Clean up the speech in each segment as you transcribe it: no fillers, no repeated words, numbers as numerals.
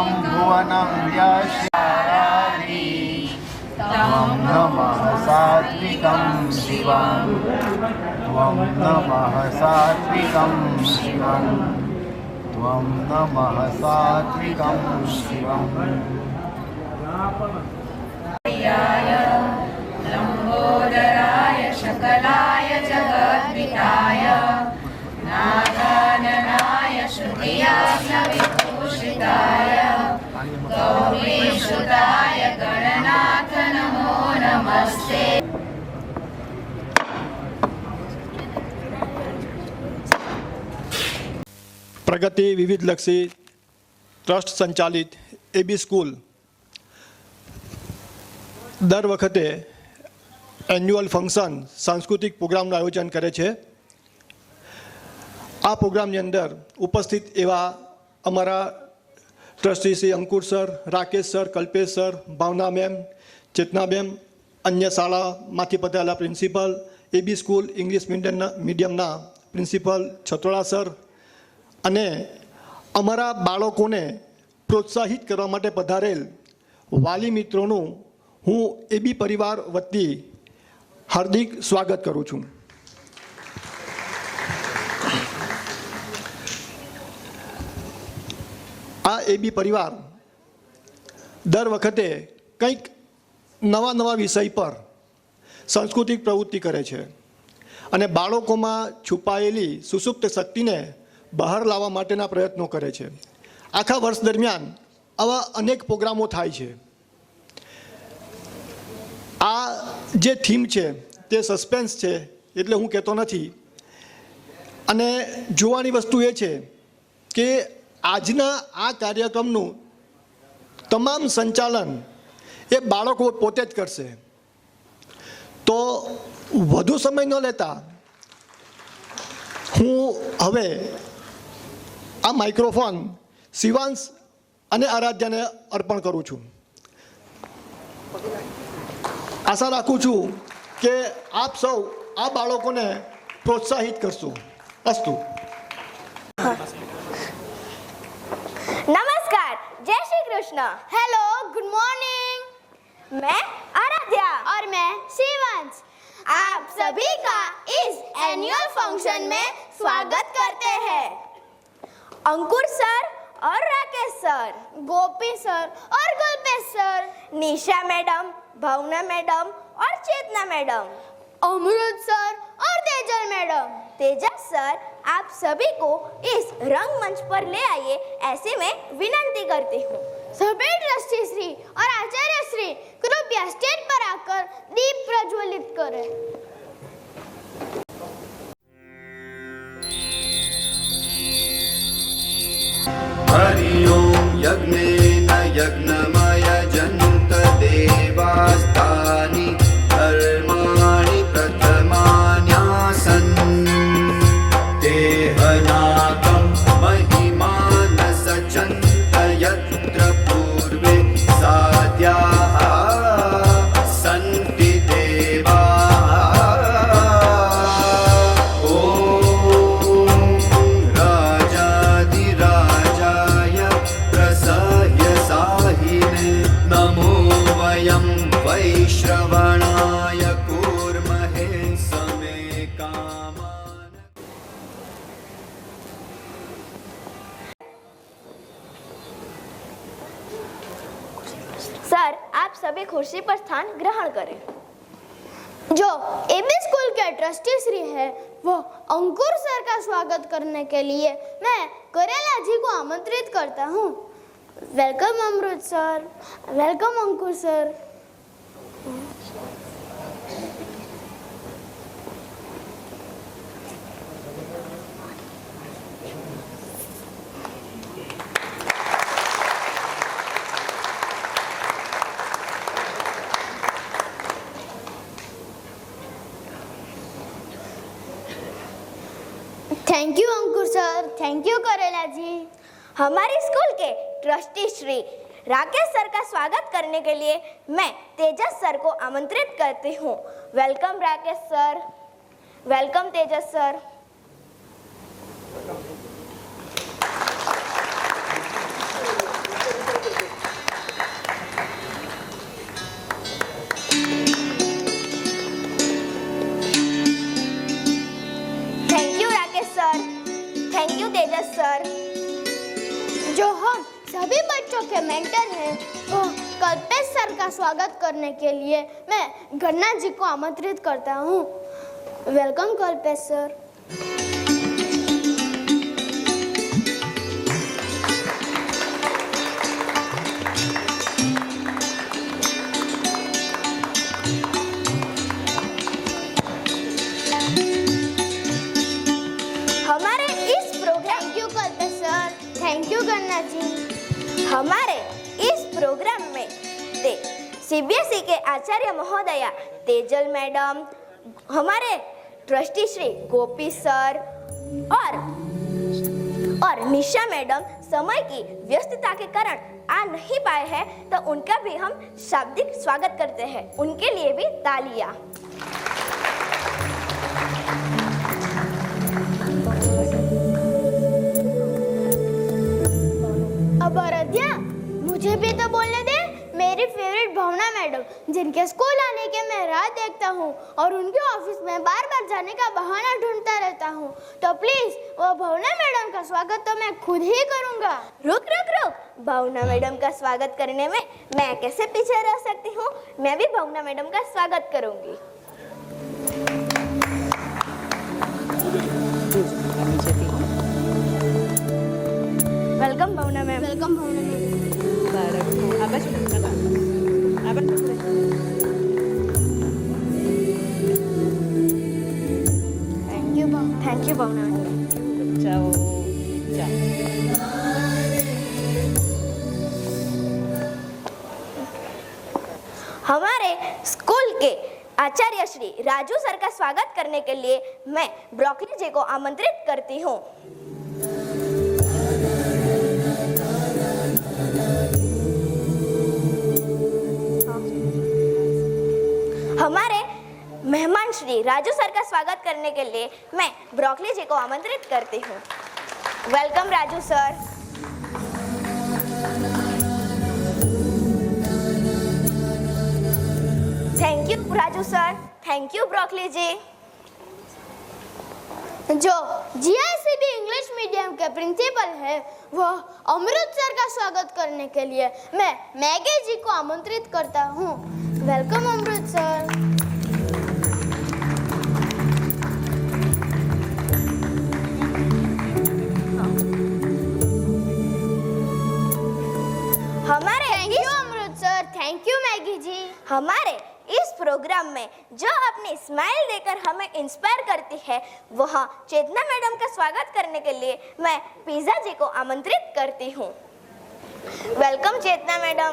सर्वं भुवनं व्यश्याराधि त्वं नमः सात्विकं शिवं त्वं नमः सात्विकं शिवं त्वं नमः सात्विकं शिवम् लंबोदराय शकलाय जगद्विताय नागाननाय श्रुतियाज्ञविभूषिताय गौरीसुताय गणनाथ नमो नमस्ते। પ્રગતિ વિવિધલક્ષી ટ્રસ્ટ સંચાલિત એબી સ્કૂલ દર વખતે એન્યુઅલ ફંક્શન સાંસ્કૃતિક પ્રોગ્રામનું આયોજન કરે છે. આ પ્રોગ્રામની અંદર ઉપસ્થિત એવા અમારા trustee Shri Ankur sir, Rakesh sir, Kalpesh sir, Bhavna ma'am, Chetna ma'am, અન્ય શાળામાંથી પધારેલા પ્રિન્સિપલ, એબી સ્કૂલ ઇંગ્લિશ મીડિયમના પ્રિન્સિપલ છત્રોડા સર અને અમારા બાળકોને પ્રોત્સાહિત કરવા માટે પધારેલ વાલી મિત્રોનું હું એબી પરિવાર વતી હાર્દિક સ્વાગત કરું છું. આ એબી પરિવાર દર વખતે કંઈક નવા વિષય પર સાંસ્કૃતિક પ્રવૃત્તિ કરે છે અને બાળકોમાં છુપાયેલી સુસુપ્ત શક્તિને બહાર લાવવા માટેના પ્રયત્નો કરે છે. આખા વર્ષ દરમિયાન આવા અનેક પ્રોગ્રામો થાય છે. આ જે થીમ છે તે સસ્પેન્સ છે એટલે હું કહેતો નથી. અને જોવાની વસ્તુ એ છે કે આજના આ કાર્યક્રમનું તમામ સંચાલન એ બાળકો પોતે જ કરશે. તો વધુ સમય ન લેતા હું હવે આ માઇક્રોફોન શિવાંશ અને આરાધ્યાને અર્પણ કરું છું. આશા રાખું છું કે આપ સૌ આ બાળકોને પ્રોત્સાહિત કરશો. અસ્તુ. नमस्कार, जय Shri Krishna. Hello, good morning. मैं आराध्या और मैं शिवांश आप सभी का इस एनुअल फंक्शन में स्वागत करते हैं। अंकुर सर और राकेश सर, गोपी सर और कल्पेश सर, निशा मैडम, भावना मैडम और चेतना मैडम, अमृत सर और तेजल मैडम, तेजस सर, आप सभी को इस रंगमंच पर ले आइए ऐसे मैं विनंती करती हूँ। सभी ट्रस्टी श्री और आचार्य श्री कृपया स्टेज पर आकर दीप प्रज्वलित करें। हरि ओम यज्ञेन यज्ञमय जन्त देवास्तानि धर्माणि प्रथमान्यासन् देहनाकं महिमानसचन्त यत्र पूर्वे साध्याः सन्ति देवाः ॐ राजाधिराजाय प्रसह्य साहिने नमो वयं वैश्रवणाय कूर्महे समे कामान्। सर, आप सभी कुर्सी पर स्थान ग्रहण करें। जो एबी स्कूल के ट्रस्टी श्री है वो अंकुर सर का स्वागत करने के लिए मैं करेला जी को आमंत्रित करता हूँ। Welcome Amrit sir, welcome Ankur sir. Thank you Ankur sir, thank you Karela ji. हमारी स्कूल के ट्रस्टी श्री राकेश सर का स्वागत करने के लिए मैं तेजस सर को आमंत्रित करती हूँ। Welcome Rakesh sir, welcome Tejas sir. Sir. Thank you Tejas sir. जो हम सभी बच्चों के मेंटर हैं, वो कल्पेश सर का स्वागत करने के लिए मैं गन्ना जी को आमंत्रित करता हूँ। Welcome Kalpesh sir. हमारे इस programme thank you Kalpesh sir. Thank you Ganna ji. हमारे इस प्रोग्राम में सीबीएसई के आचार्य महोदया तेजल मैडम, हमारे ट्रस्टी श्री गोपी सर और निशा मैडम समय की व्यस्तता के कारण आ नहीं पाए हैं, तो उनका भी हम शाब्दिक स्वागत करते हैं। उनके लिए भी तालियां। अब आराध्या, मुझे भी तो बोलने दे। मेरी फेवरेट भावना मैडम, जिनके स्कूल आने के मैं राह देखता हूँ और उनके ऑफिस में बार बार जाने का बहाना ढूंढता रहता हूँ, तो प्लीज वो भावना मैडम का स्वागत तो मैं खुद ही करूँगा। रुक रुक रुक, भावना मैडम का स्वागत करने में मैं कैसे पीछे रह सकती हूँ? मैं भी भावना मैडम का स्वागत करूँगी। Welcome Bhavna ma'am. Welcome Bhavna ma'am. Thank you Bhavna ma'am. हमारे स्कूल के आचार्य श्री राजू सर का स्वागत करने के लिए मैं ब्रोकली जी को आमंत्रित करती हूँ। हमारे मेहमान श्री राजू सर का स्वागत करने के लिए मैं ब्रोकली जी को आमंत्रित करती हूँ। Welcome Raju sir. Thank you Raju sir. Thank you broccoli ji. जो जीआईसीबी इंग्लिश मीडियम के प्रिंसिपल है, वह अमृत सर का स्वागत करने के लिए मैं मैगी जी को आमंत्रित करता हूँ। Welcome Amrit sir. हमारे thank you Amrit sir. Thank you Maggi ji. हमारे इस प्रोग्राम में जो अपनी स्माइल देकर हमें इंस्पायर करती है, वह चेतना मैडम का स्वागत करने के लिए मैं पिज़्ज़ा जी को आमंत्रित करती हूँ। Welcome Chetna madam.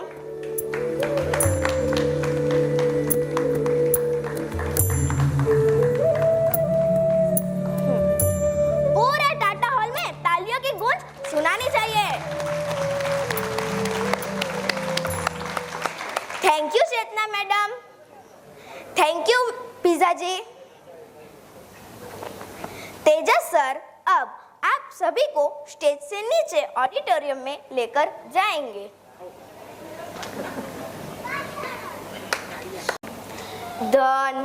पूरे टाटा हॉल में तालियों की गूंज सुनानी चाहिए। Thank you Chetna madam. Thank you pizza ji. Tejas sir अब आप सभी को स्टेज से नीचे ऑडिटोरियम में लेकर जाएंगे। धन,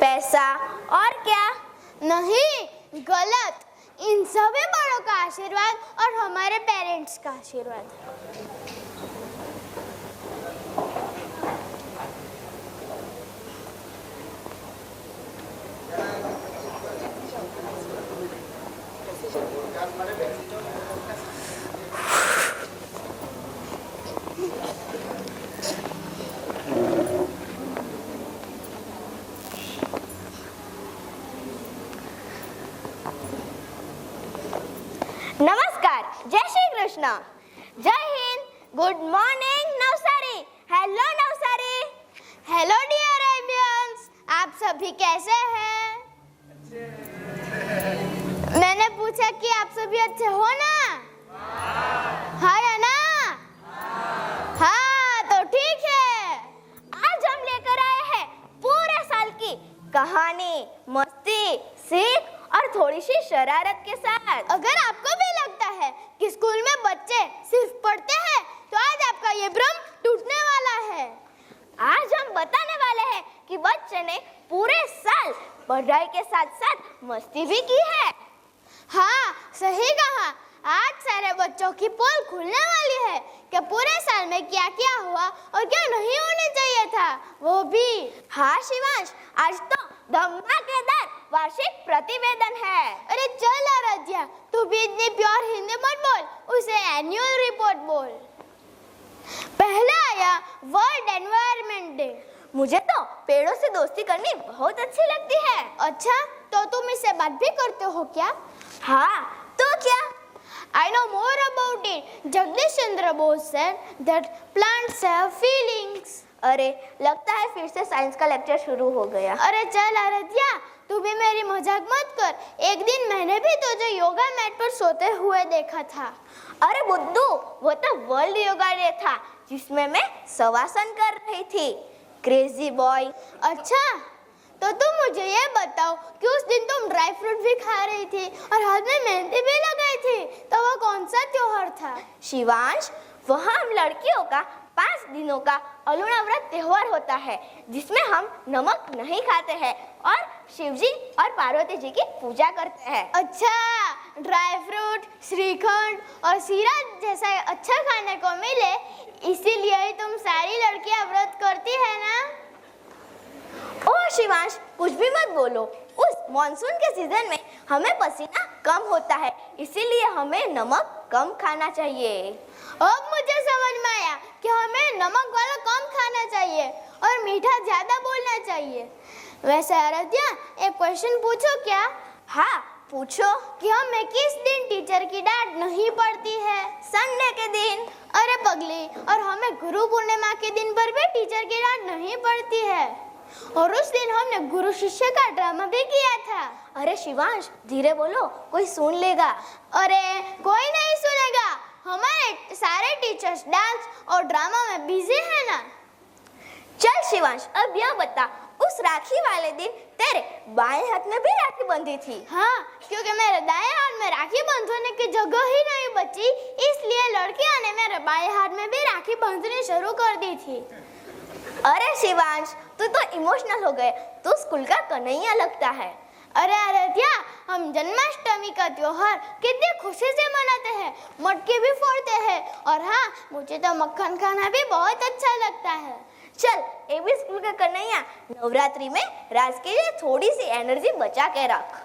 पैसा और क्या नहीं, गलत। इन सभी बड़ों का आशीर्वाद और हमारे पेरेंट्स का आशीर्वाद। नमस्कार, जय श्री कृष्ण, जय Hind, good morning Navsari. Hello Navsari. Hello dear ambience, आप सभी कैसे हैं? मैंने पूछा कि आप सभी अच्छे हो ना? हाँ या ना? हाँ, तो ठीक है। आज हम लेकर आए हैं पूरे साल की कहानी, मस्ती, सीख और थोड़ी सी शरारत के साथ। अगर आपको भी लगता है कि स्कूल में बच्चे सिर्फ पढ़ते हैं, तो आज आपका ये भ्रम टूटने वाला है। आज हम बताने वाले हैं कि बच्चे ने पूरे साल पढ़ाई के साथ साथ मस्ती भी की है। हाँ, सही कहा। आज सारे बच्चों की पोल खुलने वाली है कि पूरे साल में क्या क्या हुआ और क्या नहीं होने चाहिए था, वो भी। हाँ शिवांश, आज तो धमाकेदार वार्षिक प्रतिवेदन है। अरे चल आराध्या, तू भी इतनी प्योर हिंदी मत बोल, उसे एनुअल रिपोर्ट बोल। पहला आया वर्ल्ड एनवायरनमेंट डे। मुझे तो पेड़ों से दोस्ती करनी बहुत अच्छी लगती है। अच्छा, तो तुम इससे बात भी करते हो क्या? हाँ, तो क्या? I know more about it. Jagdish Chandra Bose said that plants have feelings. अरे लगता है फिर से साइंस का लेक्चर शुरू हो गया। अरे चल आराध्या, तू भी मेरी मजाक मत कर। एक दिन मैंने भी तुझे योगा मैट पर सोते हुए देखा था। अरे बुद्धू, वो तो वर्ल्ड योगा डे था जिसमें मैं शवासन कर रही थी। Crazy boy. अच्छा, तो तुम मुझे ये बताओ कि उस दिन तुम ड्राई फ्रूट भी खा रही थी और हाथ में मेहंदी भी लगाई थी, तो वो कौन सा त्योहार था? शिवांश, वह हम लड़कियों का 5 दिनों का अरुणा व्रत त्योहार होता है जिसमें हम नमक नहीं खाते हैं और शिवजी और पार्वती जी की पूजा करते हैं। अच्छा, ड्राई फ्रूट, श्रीखंड और सीरा जैसा अच्छा खाने को मिले, इसीलिए ही तुम सारी लड़कियां व्रत करती है ना? ओह शिवांश, कुछ भी मत बोलो। उस मॉनसून के सीजन में हमें पसीना कम होता है, इसीलिए हमें नमक कम खाना चाहिए। अब मुझे समझ में आया कि हमें नमक वाला कम खाना चाहिए और मीठा ज्यादा बोलना चाहिए। वैसे आराध्या, एक क्वेश्चन पूछो क्या? हाँ पूछो। कि हमें किस दिन टीचर की डांट नहीं पड़ती है? संडे के दिन। अरे पगली, और हमें गुरु पूर्णिमा के दिन पर भी टीचर की डांट नहीं पड़ती है। और उस दिन हमने गुरु शिष्य का ड्रामा भी किया था। अरे शिवांश, धीरे बोलो, कोई सुन लेगा। अरे कोई नहीं सुनेगा, हमारे सारे टीचर्स डांस और ड्रामा में बिजी है ना। चल शिवांश, अब यह बता, उस राखी वाले दिन तेरे बाएं हाथ में भी राखी बंधी थी? हाँ, क्योंकि मेरे दाएं हाथ में राखी बंधने की जगह ही नहीं बची, इसलिए लड़कियां ने मेरे बाएं हाथ में भी राखी बंधनी शुरू कर दी थी। अरे शिवांश, तू तो इमोशनल हो गए, तू स्कूल का कन्हैया लगता है। अरे आराध्या, हम जन्माष्टमी का त्योहार कितनी खुशी से मनाते हैं, मटकी भी फोड़ते हैं और हाँ, मुझे तो मक्खन खाना भी बहुत अच्छा लगता है। चल, ये भी स्कूल का कन्हैया, नवरात्रि में रास के लिए थोड़ी सी एनर्जी बचा के रख।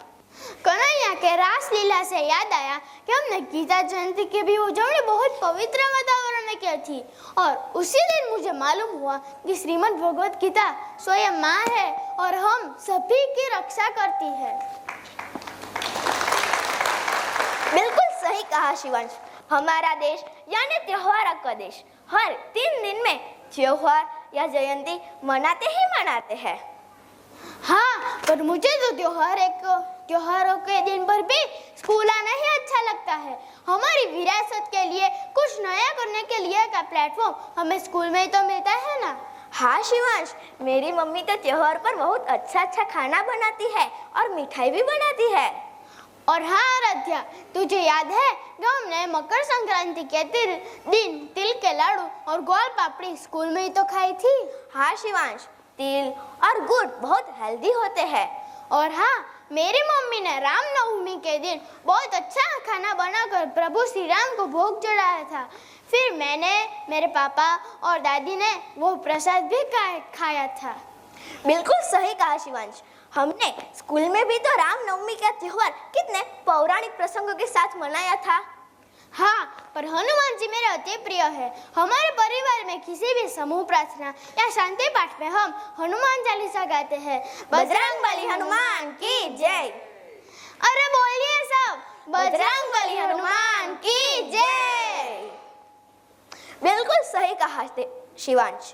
कन्हैया के रास लीला से याद आया कि हमने गीता जयंती की भी उजवनी बहुत पवित्र वातावरण में की थी और उसी दिन मुझे मालूम हुआ कि श्रीमद् भगवत गीता स्वयं माँ है और हम सभी की रक्षा करती है। बिल्कुल सही कहा शिवांश, हमारा देश यानी त्योहार का देश हर 3 दिन में त्योहार या जयंती मनाते ही मनाते हैं। हाँ, पर मुझे तो त्योहारों के दिन पर भी स्कूल आना ही अच्छा लगता है। हमारी विरासत के लिए कुछ नया करने के लिए का प्लेटफॉर्म हमें स्कूल में ही तो मिलता है ना। हाँ शिवांश, मेरी मम्मी तो त्योहार पर बहुत अच्छा खाना बनाती है और मिठाई भी बनाती है। और हाँ आराध्या, तुझे याद है कि हमने मकर संक्रांति के दिन तिल के लाडू और गोल पापड़ी स्कूल में ही तो खाई थी। हाँ शिवांश, तिल और गुड़ बहुत हेल्दी होते हैं। और हाँ, मेरी मम्मी ने रामनवमी के दिन बहुत अच्छा खाना बनाकर प्रभु श्री राम को भोग चढ़ाया था। फिर मैंने, मेरे पापा और दादी ने वो प्रसाद भी खाया था। बिल्कुल सही कहा शिवांश, हमने स्कूल में भी तो रामनवमी का त्योहार कितने पौराणिक प्रसंगों के साथ मनाया था। हाँ, पर हनुमान जी मेरे अति प्रिय है। हमारे परिवार में किसी भी समूह प्रार्थना या शांति पाठ में हम हनुमान चालीसा गाते हैं। बजरंगबली हनुमान की जय। अरे बोलिए सब, बजरंगबली हनुमान की जय। बिल्कुल सही कहा Shivansh.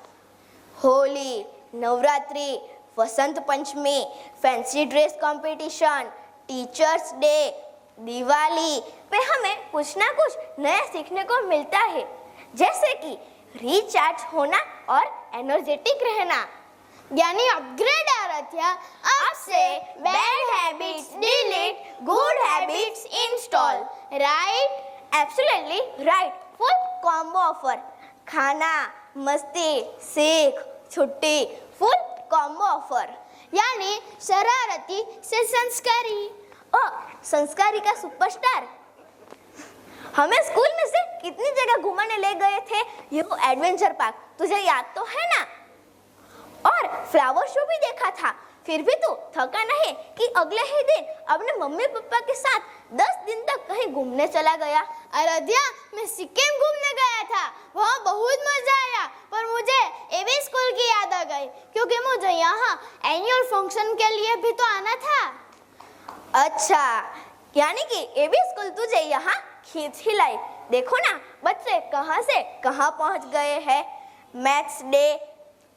Holi, Navratri, Vasant Panchami, fancy dress competition, teachers day, Diwali पे हमें कुछ ना कुछ नया सीखने को मिलता है, जैसे कि रिचार्ज होना और एनर्जेटिक रहना, यानी अपग्रेड आराध्या। अब से bad habits delete, good habits install, right? Absolutely right. Full combo offer, खाना, मस्ती, सीख, छुट्टी, फुल कॉम्बो ऑफर, यानी शरारती से संस्कारी। संस्कारी का सुपरस्टार हमें स्कूल में से कितनी जगह घुमाने ले गए थे, ये वो एडवेंचर पार्क, तुझे याद तो है ना? और फ्लावर शो भी देखा था। फिर भी तू थका नहीं कि अगले ही दिन अपने मम्मी पापा के साथ 10 दिन तक कहीं घूमने चला गया? आराध्या, मैं सिक्किम घूमने गया था, वहाँ बहुत मजा आया, पर मुझे एबी स्कूल की याद आ गई क्योंकि मुझे यहाँ एनुअल फंक्शन के लिए भी तो आना था। अच्छा, यानी कि एबी स्कूल तुझे यहाँ खींच ही लाई। देखो ना बच्चे कहाँ से कहाँ पहुँच गए हैं। मैथ्स डे,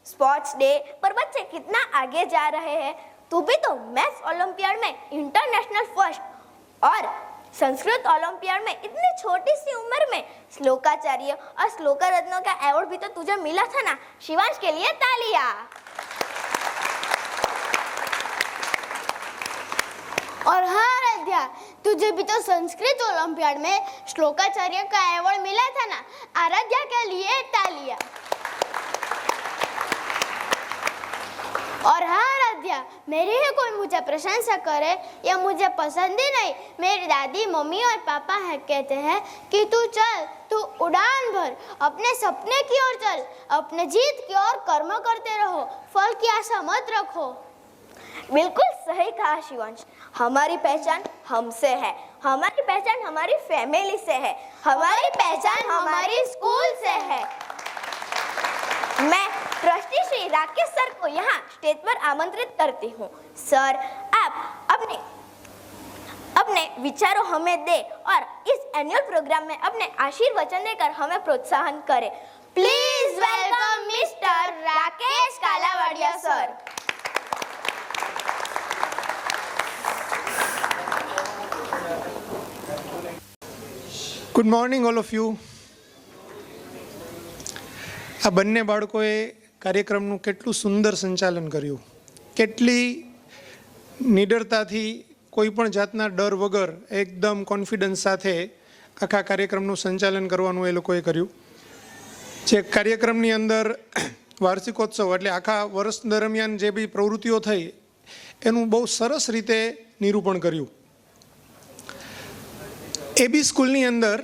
स्पोर्ट्स डे पर बच्चे कितना आगे जा रहे हैं। तू भी तो मैथ्स ओलंपियाड में इंटरनेशनल फर्स्ट और संस्कृत ओलंपियाड में इतनी छोटी सी उम्र में श्लोकाचार्य और श्लोका रत्नों का अवार्ड भी तो तुझे मिला था ना। शिवांश के लिए तालियां। और हाँ आराध्या, तुझे भी तो संस्कृत ओलंपियाड में श्लोकाचार्य का अवार्ड मिला था ना। आराध्या के लिए तालियां। और हाँ आराध्या, मेरी ही कोई मुझे प्रशंसा करे या मुझे पसंद ही नहीं। मेरी दादी, मम्मी और पापा कहते हैं कि तू चल, तू उड़ान भर, अपने सपने की ओर चल, अपने जीत की ओर कर्म करते रहो, फल की आशा मत रखो। बिल्कुल सही कहा शिवांश। हमारी पहचान हमसे है, हमारी पहचान हमारी फैमिली से है, हमारी पहचान हमारी स्कूल से है। मैं ट्रस्टी श्री राकेश सर को यहाँ स्टेज पर आमंत्रित करती हूँ। सर, आप अपने विचारों हमें दे और इस एनुअल प्रोग्राम में अपने आशीर्वचन देकर हमें प्रोत्साहन करें। Please welcome mister Rakesh Kalavadia sir. Good morning all of you. આ બંને બાળકોએ કાર્યક્રમનું કેટલું સુંદર સંચાલન કર્યું, કેટલી નિડરતાથી કોઈ પણ જાતના ડર વગર એકદમ કોન્ફિડન્સ સાથે આખા કાર્યક્રમનું સંચાલન કરવાનું એ લોકોએ કર્યું. જે કાર્યક્રમની અંદર વાર્ષિકોત્સવ એટલે આખા વર્ષ દરમિયાન જે બી પ્રવૃત્તિઓ થઈ એનું બહુ સરસ રીતે નિરૂપણ કર્યું. એબી સ્કૂલની અંદર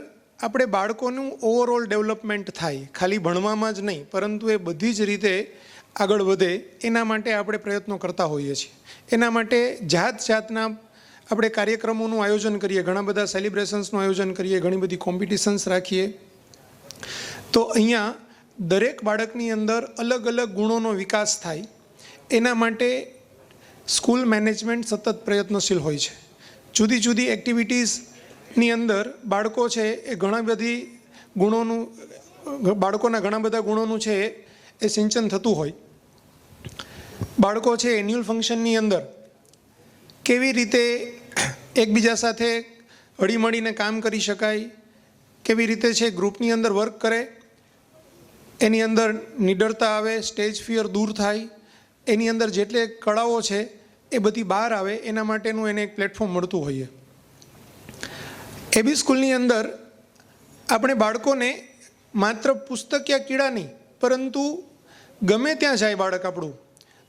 આપણે બાળકોનું ઓવરઓલ ડેવલપમેન્ટ થાય, ખાલી ભણવામાં જ નહીં પરંતુ એ બધી જ રીતે આગળ વધે એના માટે આપણે પ્રયત્નો કરતા હોઈએ છીએ. એના માટે જાતના આપણે કાર્યક્રમોનું આયોજન કરીએ, ઘણા બધા સેલિબ્રેશન્સનું આયોજન કરીએ, ઘણી બધી કોમ્પિટિશન્સ રાખીએ. તો અહીંયા દરેક બાળકની અંદર અલગ અલગ ગુણોનો વિકાસ થાય એના માટે સ્કૂલ મેનેજમેન્ટ સતત પ્રયત્નશીલ હોય છે. જુદી જુદી એક્ટિવિટીઝની અંદર બાળકો છે એ ઘણા બધી ગુણોનું, બાળકોના ઘણા બધા ગુણોનું છે એ સિંચન થતું હોય. બાળકો છે એન્યુઅલ ફંક્શનની અંદર કેવી રીતે એકબીજા સાથે હળીમળીને કામ કરી શકાય, કેવી રીતે છે ગ્રુપની અંદર વર્ક કરે, એની અંદર નિડરતા આવે, સ્ટેજ ફિયર દૂર થાય, એની અંદર જેટલી કળાઓ છે એ બધી બહાર આવે એના માટેનું એને એક પ્લેટફોર્મ મળતું હોઈએ. એબી સ્કૂલની અંદર આપણે બાળકોને માત્ર પુસ્તકીય કીડા નહીં પરંતુ ગમે ત્યાં જાય બાળક આપણું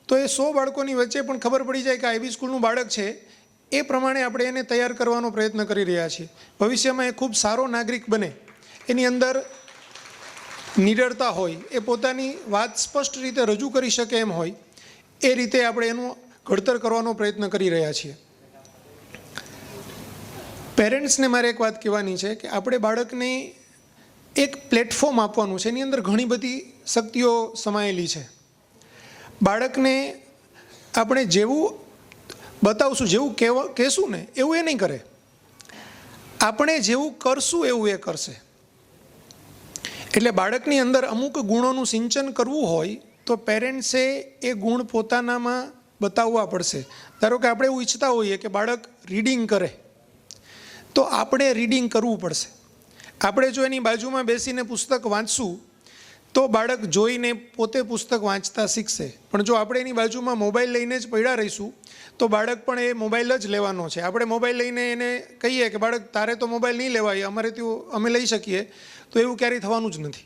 તો એ 100 બાળકોની વચ્ચે પણ ખબર પડી જાય કે આ એબી સ્કૂલનું બાળક છે. એ પ્રમાણે આપણે એને તૈયાર કરવાનો પ્રયત્ન કરી રહ્યા છીએ. ભવિષ્યમાં એ ખૂબ સારો નાગરિક બને, એની અંદર નિડરતા હોય, એ પોતાની વાત સ્પષ્ટ રીતે રજૂ કરી શકે એમ હોય, એ રીતે આપણે એનું ઘડતર કરવાનો પ્રયત્ન કરી રહ્યા છીએ. પેરેન્ટ્સને મારે એક વાત કહેવાની છે કે આપણે બાળકને એક પ્લેટફોર્મ આપવાનું છે. એની અંદર ઘણી બધી શક્તિઓ સમાયેલી છે. બાળકને આપણે જેવું બતાવશું, જેવું કહેશું ને એવું એ નહીં કરે, આપણે જેવું કરશું એવું એ કરશે. એટલે બાળકની અંદર અમુક ગુણોનું સિંચન કરવું હોય તો પેરેન્ટ્સે એ ગુણ પોતાનામાં બતાવવા પડશે. ધારો કે આપણે એવું ઈચ્છતા હોઈએ કે બાળક રીડિંગ કરે તો આપણે રીડિંગ કરવું પડશે. આપણે જો એની બાજુમાં બેસીને પુસ્તક વાંચશું તો બાળક જોઈને પોતે પુસ્તક વાંચતા શીખશે. પણ જો આપણે એની બાજુમાં મોબાઈલ લઈને જ પડ્યા રહીશું તો બાળક પણ એ મોબાઈલ જ લેવાનો છે. આપણે મોબાઈલ લઈને એને કહીએ કે બાળક તારે તો મોબાઈલ નહીં લેવાય, અમે લઈ શકીએ, તો એવું ક્યારેય થવાનું જ નથી.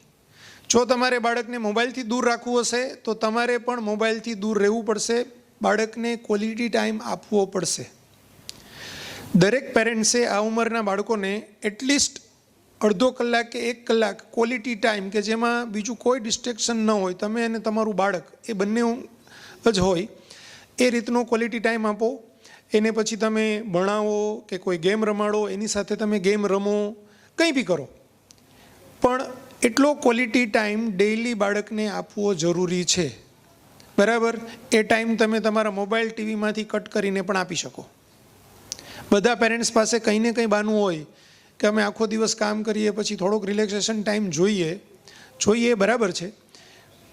જો તમારે બાળકને મોબાઈલથી દૂર રાખવું હશે તો તમારે પણ મોબાઈલથી દૂર રહેવું પડશે, બાળકને ક્વોલિટી ટાઈમ આપવો પડશે. દરેક પેરેન્ટ્સે આ ઉંમરના બાળકોને એટલીસ્ટ અડધો કલાક કે 1 કલાક ક્વોલિટી ટાઈમ કે જેમાં બીજું કોઈ ડિસ્ટ્રેક્શન ન હોય, તમે અને તમારું બાળક એ બંને જ હોય એ રીતનો ક્વોલિટી ટાઈમ આપો. એને પછી તમે ભણાવો કે કોઈ ગેમ રમાડો, એની સાથે તમે ગેમ રમો, કંઈ બી કરો, પણ એટલો ક્વોલિટી ટાઈમ ડેઈલી બાળકને આપવો જરૂરી છે. બરાબર? એ ટાઈમ તમે તમારા મોબાઈલ ટીવીમાંથી કટ કરીને પણ આપી શકો. બધા પેરેન્ટ્સ પાસે કંઈ ને કંઈ બહાનું હોય કે અમે આખો દિવસ કામ કરીએ, પછી થોડોક રિલેક્સેશન ટાઈમ જોઈએ બરાબર છે,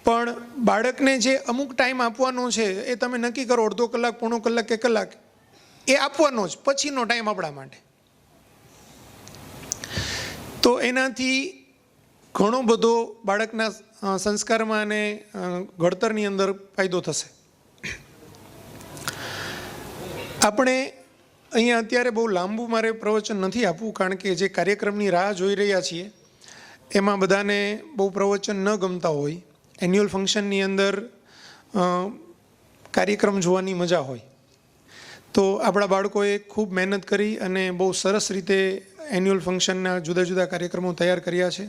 પણ બાળકને જે અમુક ટાઈમ આપવાનો છે એ તમે નક્કી કરો, અડધો કલાક, પોણો કલાક કે કલાક, એ આપવાનો જ. પછીનો ટાઈમ આપણા માટે. તો એનાથી ઘણો બધો બાળકના સંસ્કારમાં અને ઘડતરની અંદર ફાયદો થશે. આપણે અહીંયા અત્યારે બહુ લાંબુ મારે પ્રવચન નથી આપવું, કારણ કે જે કાર્યક્રમની રાહ જોઈ રહ્યા છીએ એમાં બધાને બહુ પ્રવચન ન ગમતા હોય. એન્યુઅલ ફંક્શનની અંદર કાર્યક્રમ જોવાની મજા હોય. તો આપણા બાળકોએ ખૂબ મહેનત કરી અને બહુ સરસ રીતે એન્યુઅલ ફંક્શનના જુદા જુદા કાર્યક્રમો તૈયાર કર્યા છે.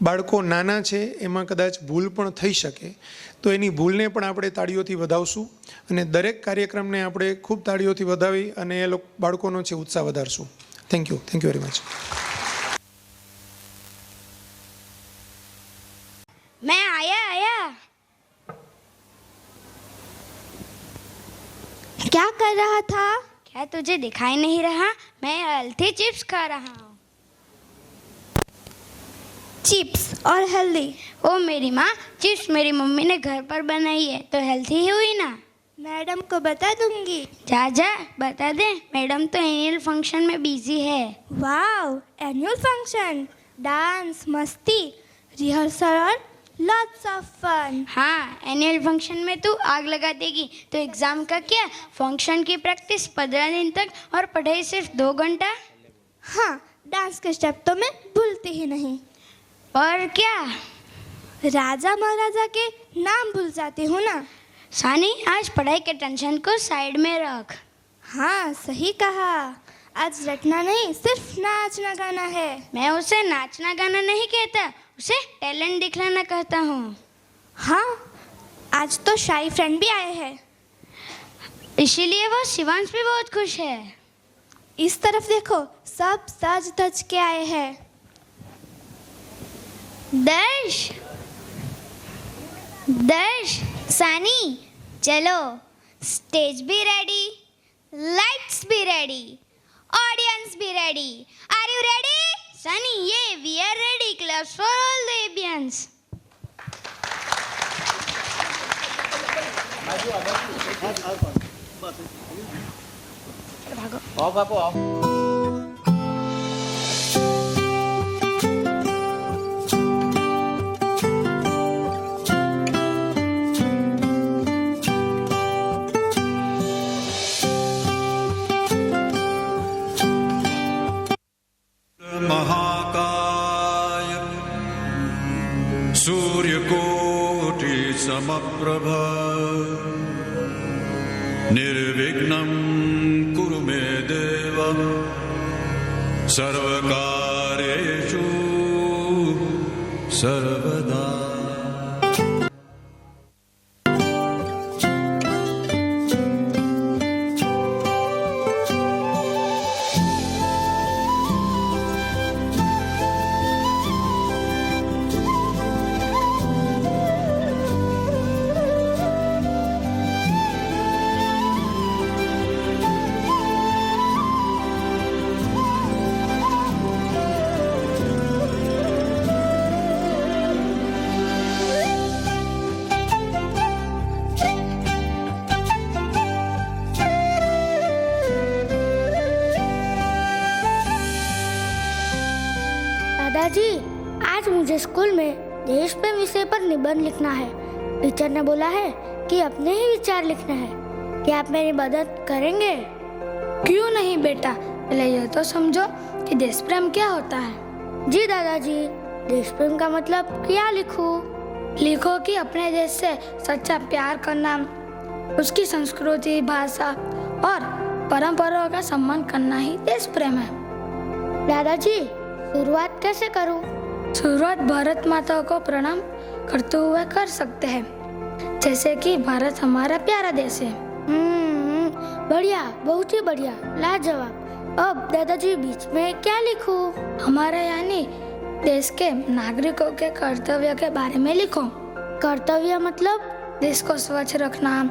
બાળકો નાના છે, એમાં કદાચ ભૂલ પણ થઈ શકે, તો એની ભૂલને પણ આપણે તાળીઓથી વધાવશું અને દરેક કાર્યક્રમને આપણે ખૂબ તાળીઓથી વધાવી અને એ બાળકોનો છે ઉત્સાહ વધારશું. Thank you very much. मैं आया क्या कर रहा था? क्या तुझे दिखाई नहीं रहा? मैं हेल्थी चिप्स खा रहा हूँ. चिप्स और हेल्दी? ओ मेरी माँ, चिप्स मेरी मम्मी ने घर पर बनाई है तो हेल्थी ही हुई ना. मैडम को बता दूंगी. जा बता दे, मैडम तो एनुअल फंक्शन में बिजी है. वाव, एनुअल फंक्शन, डांस, मस्ती, रिहर्सल और लॉट्स ऑफ फन. हाँ, एनुअल फंक्शन में तू आग लगा देगी तो एग्जाम का क्या? फंक्शन की प्रैक्टिस 15 दिन तक और पढ़ाई सिर्फ 2 घंटा. हाँ, डांस के स्टेप तो मैं भूलती ही नहीं. और क्या? राजा महाराजा के नाम भूल जाती हूँ ना. सानी, आज पढ़ाई के टेंशन को साइड में रख. हाँ, सही कहा. आज रटना नहीं, सिर्फ नाचना गाना है. मैं उसे नाचना गाना नहीं कहता, उसे टैलेंट दिखलाना कहता हूँ. हाँ, आज तो शाही फ्रेंड भी आए हैं, इसीलिए वो शिवांश भी बहुत खुश है. इस तरफ देखो, सब सज धज के आए हैं. दर्श, सानी, चलो. स्टेज भी रेडी, लाइट्स भी रेडी, ऑडियंस भी ready. Are you ready? Sunny, yeah, we are ready. Claps for all the ambience. महाकाय सूर्यकोटि समप्रभ निर्विघ्नं कुरु मे देव सर्वकार्येषु सर्वदा. दादाजी, आज मुझे स्कूल में देश प्रेम विषय पर निबंध लिखना है. टीचर ने बोला है कि अपने ही विचार लिखना है. क्या आप मेरी मदद करेंगे? क्यों नहीं बेटा, पहले यह तो समझो कि देश प्रेम क्या होता है. जी दादाजी, देश प्रेम का मतलब क्या लिखूं? लिखो कि अपने देश से सच्चा प्यार करना, उसकी संस्कृति, भाषा और परंपराओं का सम्मान करना ही देश प्रेम है. दादाजी, शुरुआत कैसे करूं? शुरुआत भारत माता को प्रणाम करते हुए कर सकते हैं, जैसे कि भारत हमारा प्यारा देश है। बढ़िया, बहुत ही बढ़िया, लाजवाब। अब दादाजी बीच में क्या लिखूं? हमारे यानी देश के नागरिकों के कर्तव्य के बारे में लिखो। कर्तव्य मतलब? देश को स्वच्छ रखना,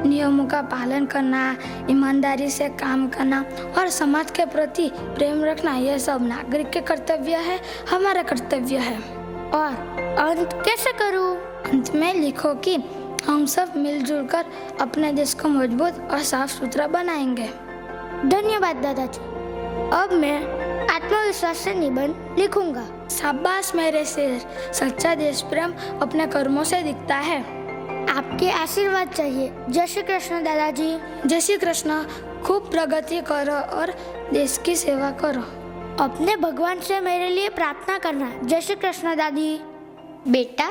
नियमों का पालन करना, ईमानदारी से काम करना और समाज के प्रति प्रेम रखना, यह सब नागरिक के कर्तव्य है, हमारा कर्तव्य है। और अंत कैसे करूं? अंत में लिखो कि हम सब मिलजुल कर अपने देश को मजबूत और साफ सुथरा बनाएंगे। धन्यवाद दादाजी। अब मैं आत्मविश्वास से निबंध लिखूंगा। शाबाश मेरे शेर, सच्चा देश प्रेम अपने कर्मों से दिखता है। आपके आशीर्वाद चाहिए। जय श्री कृष्ण दादाजी। जय श्री कृष्ण। खूब प्रगति करो और देश की सेवा करो। अपने भगवान से मेरे लिए प्रार्थना करना। जय श्री कृष्ण दादी। बेटा,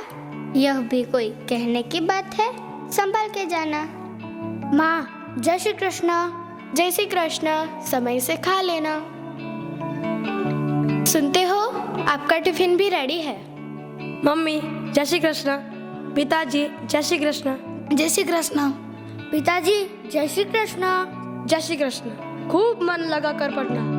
यह भी कोई कहने की बात है, संभाल के जाना। माँ, जय श्री कृष्ण। जय श्री कृष्ण। समय से खा लेना। सुनते हो, आपका टिफिन भी रेडी है। मम्मी जय श्री कृष्ण। पिताजी जय श्री कृष्ण। जय श्री कृष्ण। पिताजी जय श्री कृष्ण। जय श्री कृष्ण। खूब मन लगा कर पढ़ना।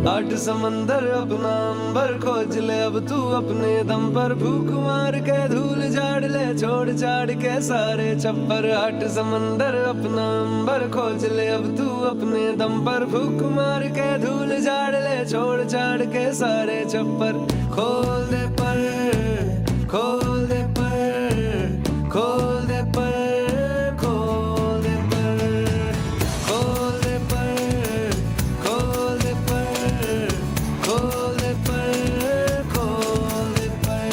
आठ समंदर अपना अंबर खोज ले अब तू अपने दम पर, भूख मार के धूल झाड़ ले, छोड़ छाड़ के सारे छप्पर। आठ समंदर अपना अंबर खोज ले अब तू अपने दम पर, भूख मार के धूल झाड़ ले, छोड़ छाड़ के सारे छप्पर। खोल दे पर, खोल दे पर, खोल दे पर, खोल दे पर, खोल दे पर, खोल दे पर, खोल दे पर, खोल दे पर।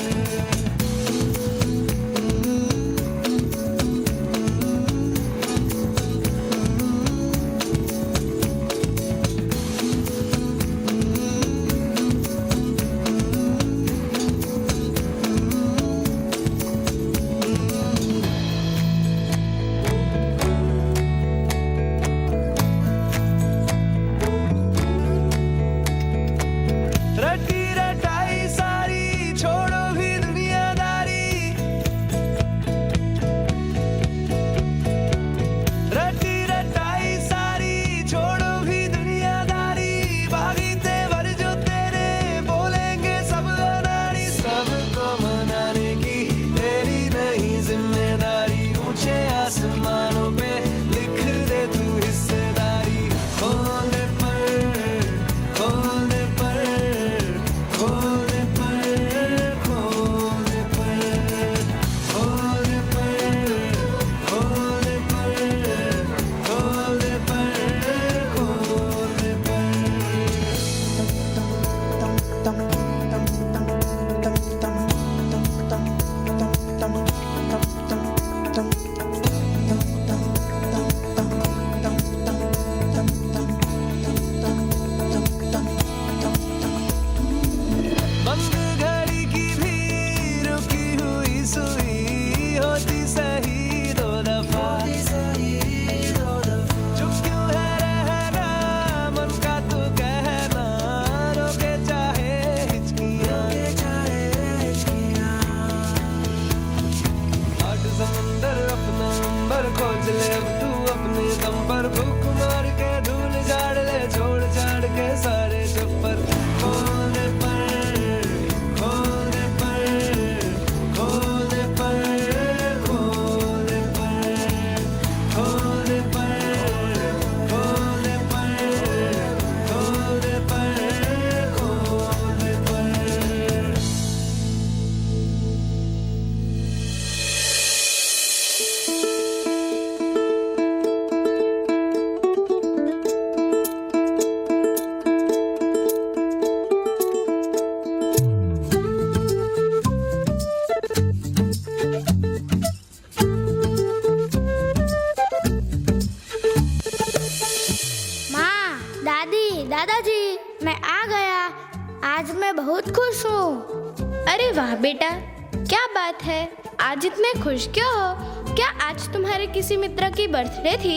मैं बहुत खुश हूँ। अरे वाह बेटा, क्या बात है, आज इतने खुश क्यों हो? क्या आज तुम्हारे किसी मित्र की बर्थडे थी?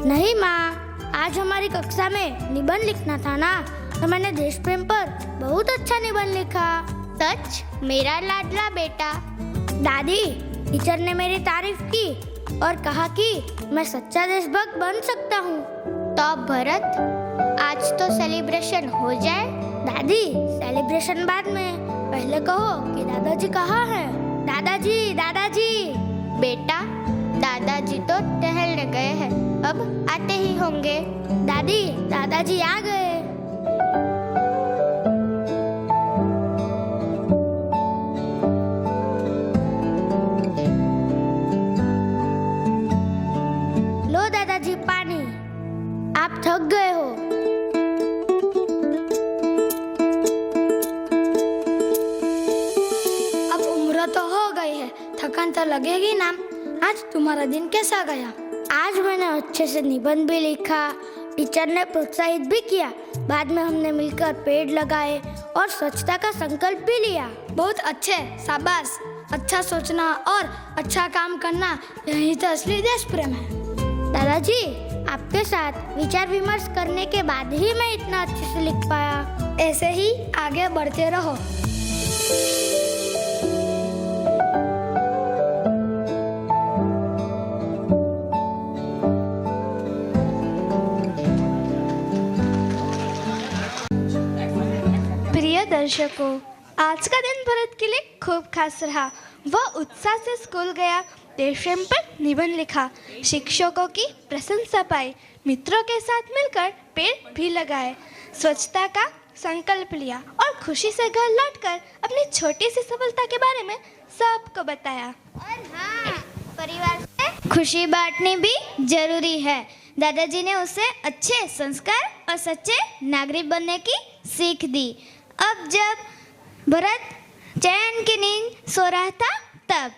नहीं माँ, आज हमारी कक्षा में निबंध लिखना था ना, तो मैंने देश प्रेम पर बहुत अच्छा निबंध लिखा। सच, मेरा लाडला बेटा। दादी, टीचर ने मेरी तारीफ की और कहा कि मैं सच्चा देशभक्त बन सकता हूँ। तो भरत, आज तो सेलिब्रेशन हो जाए। दादी, सेलिब्रेशन बाद में, पहले कहो कि दादाजी कहाँ हैं? दादाजी, दादाजी। बेटा, दादाजी तो टहलने गए हैं, अब आते ही होंगे। दादी, दादाजी आ गए। लो दादाजी पानी, आप थक गए हो। अब उम्र तो हो गई है, थकान तो लगेगी ना। आज तुम्हारा दिन कैसा गया? आज मैंने अच्छे से निबंध भी लिखा, टीचर ने प्रोत्साहित भी किया, बाद में हमने मिलकर पेड़ लगाए और स्वच्छता का संकल्प भी लिया। बहुत अच्छे, शाबाश। अच्छा सोचना और अच्छा काम करना, यही तो असली देश प्रेम है। दादाजी, आपके साथ विचार विमर्श करने के बाद ही मैं इतना अच्छे से लिख पाया। ऐसे ही आगे बढ़ते रहो। प्रिय दर्शकों, आज का दिन भरत के लिए खूब खास रहा। वह उत्साह से स्कूल गया, देश प्रेम पर निबंध लिखा, शिक्षकों की प्रशंसा पाई, मित्रों के साथ मिलकर पेड़ भी लगाए, स्वच्छता का संकल्प लिया और खुशी से घर लौटकर अपनी छोटी सी सफलता के बारे में सबको बताया। और हाँ, परिवार से खुशी बांटनी भी जरूरी है। दादाजी ने उसे अच्छे संस्कार और सच्चे नागरिक बनने की सीख दी। अब जब भरत चैन की नींद सो रहा था, तब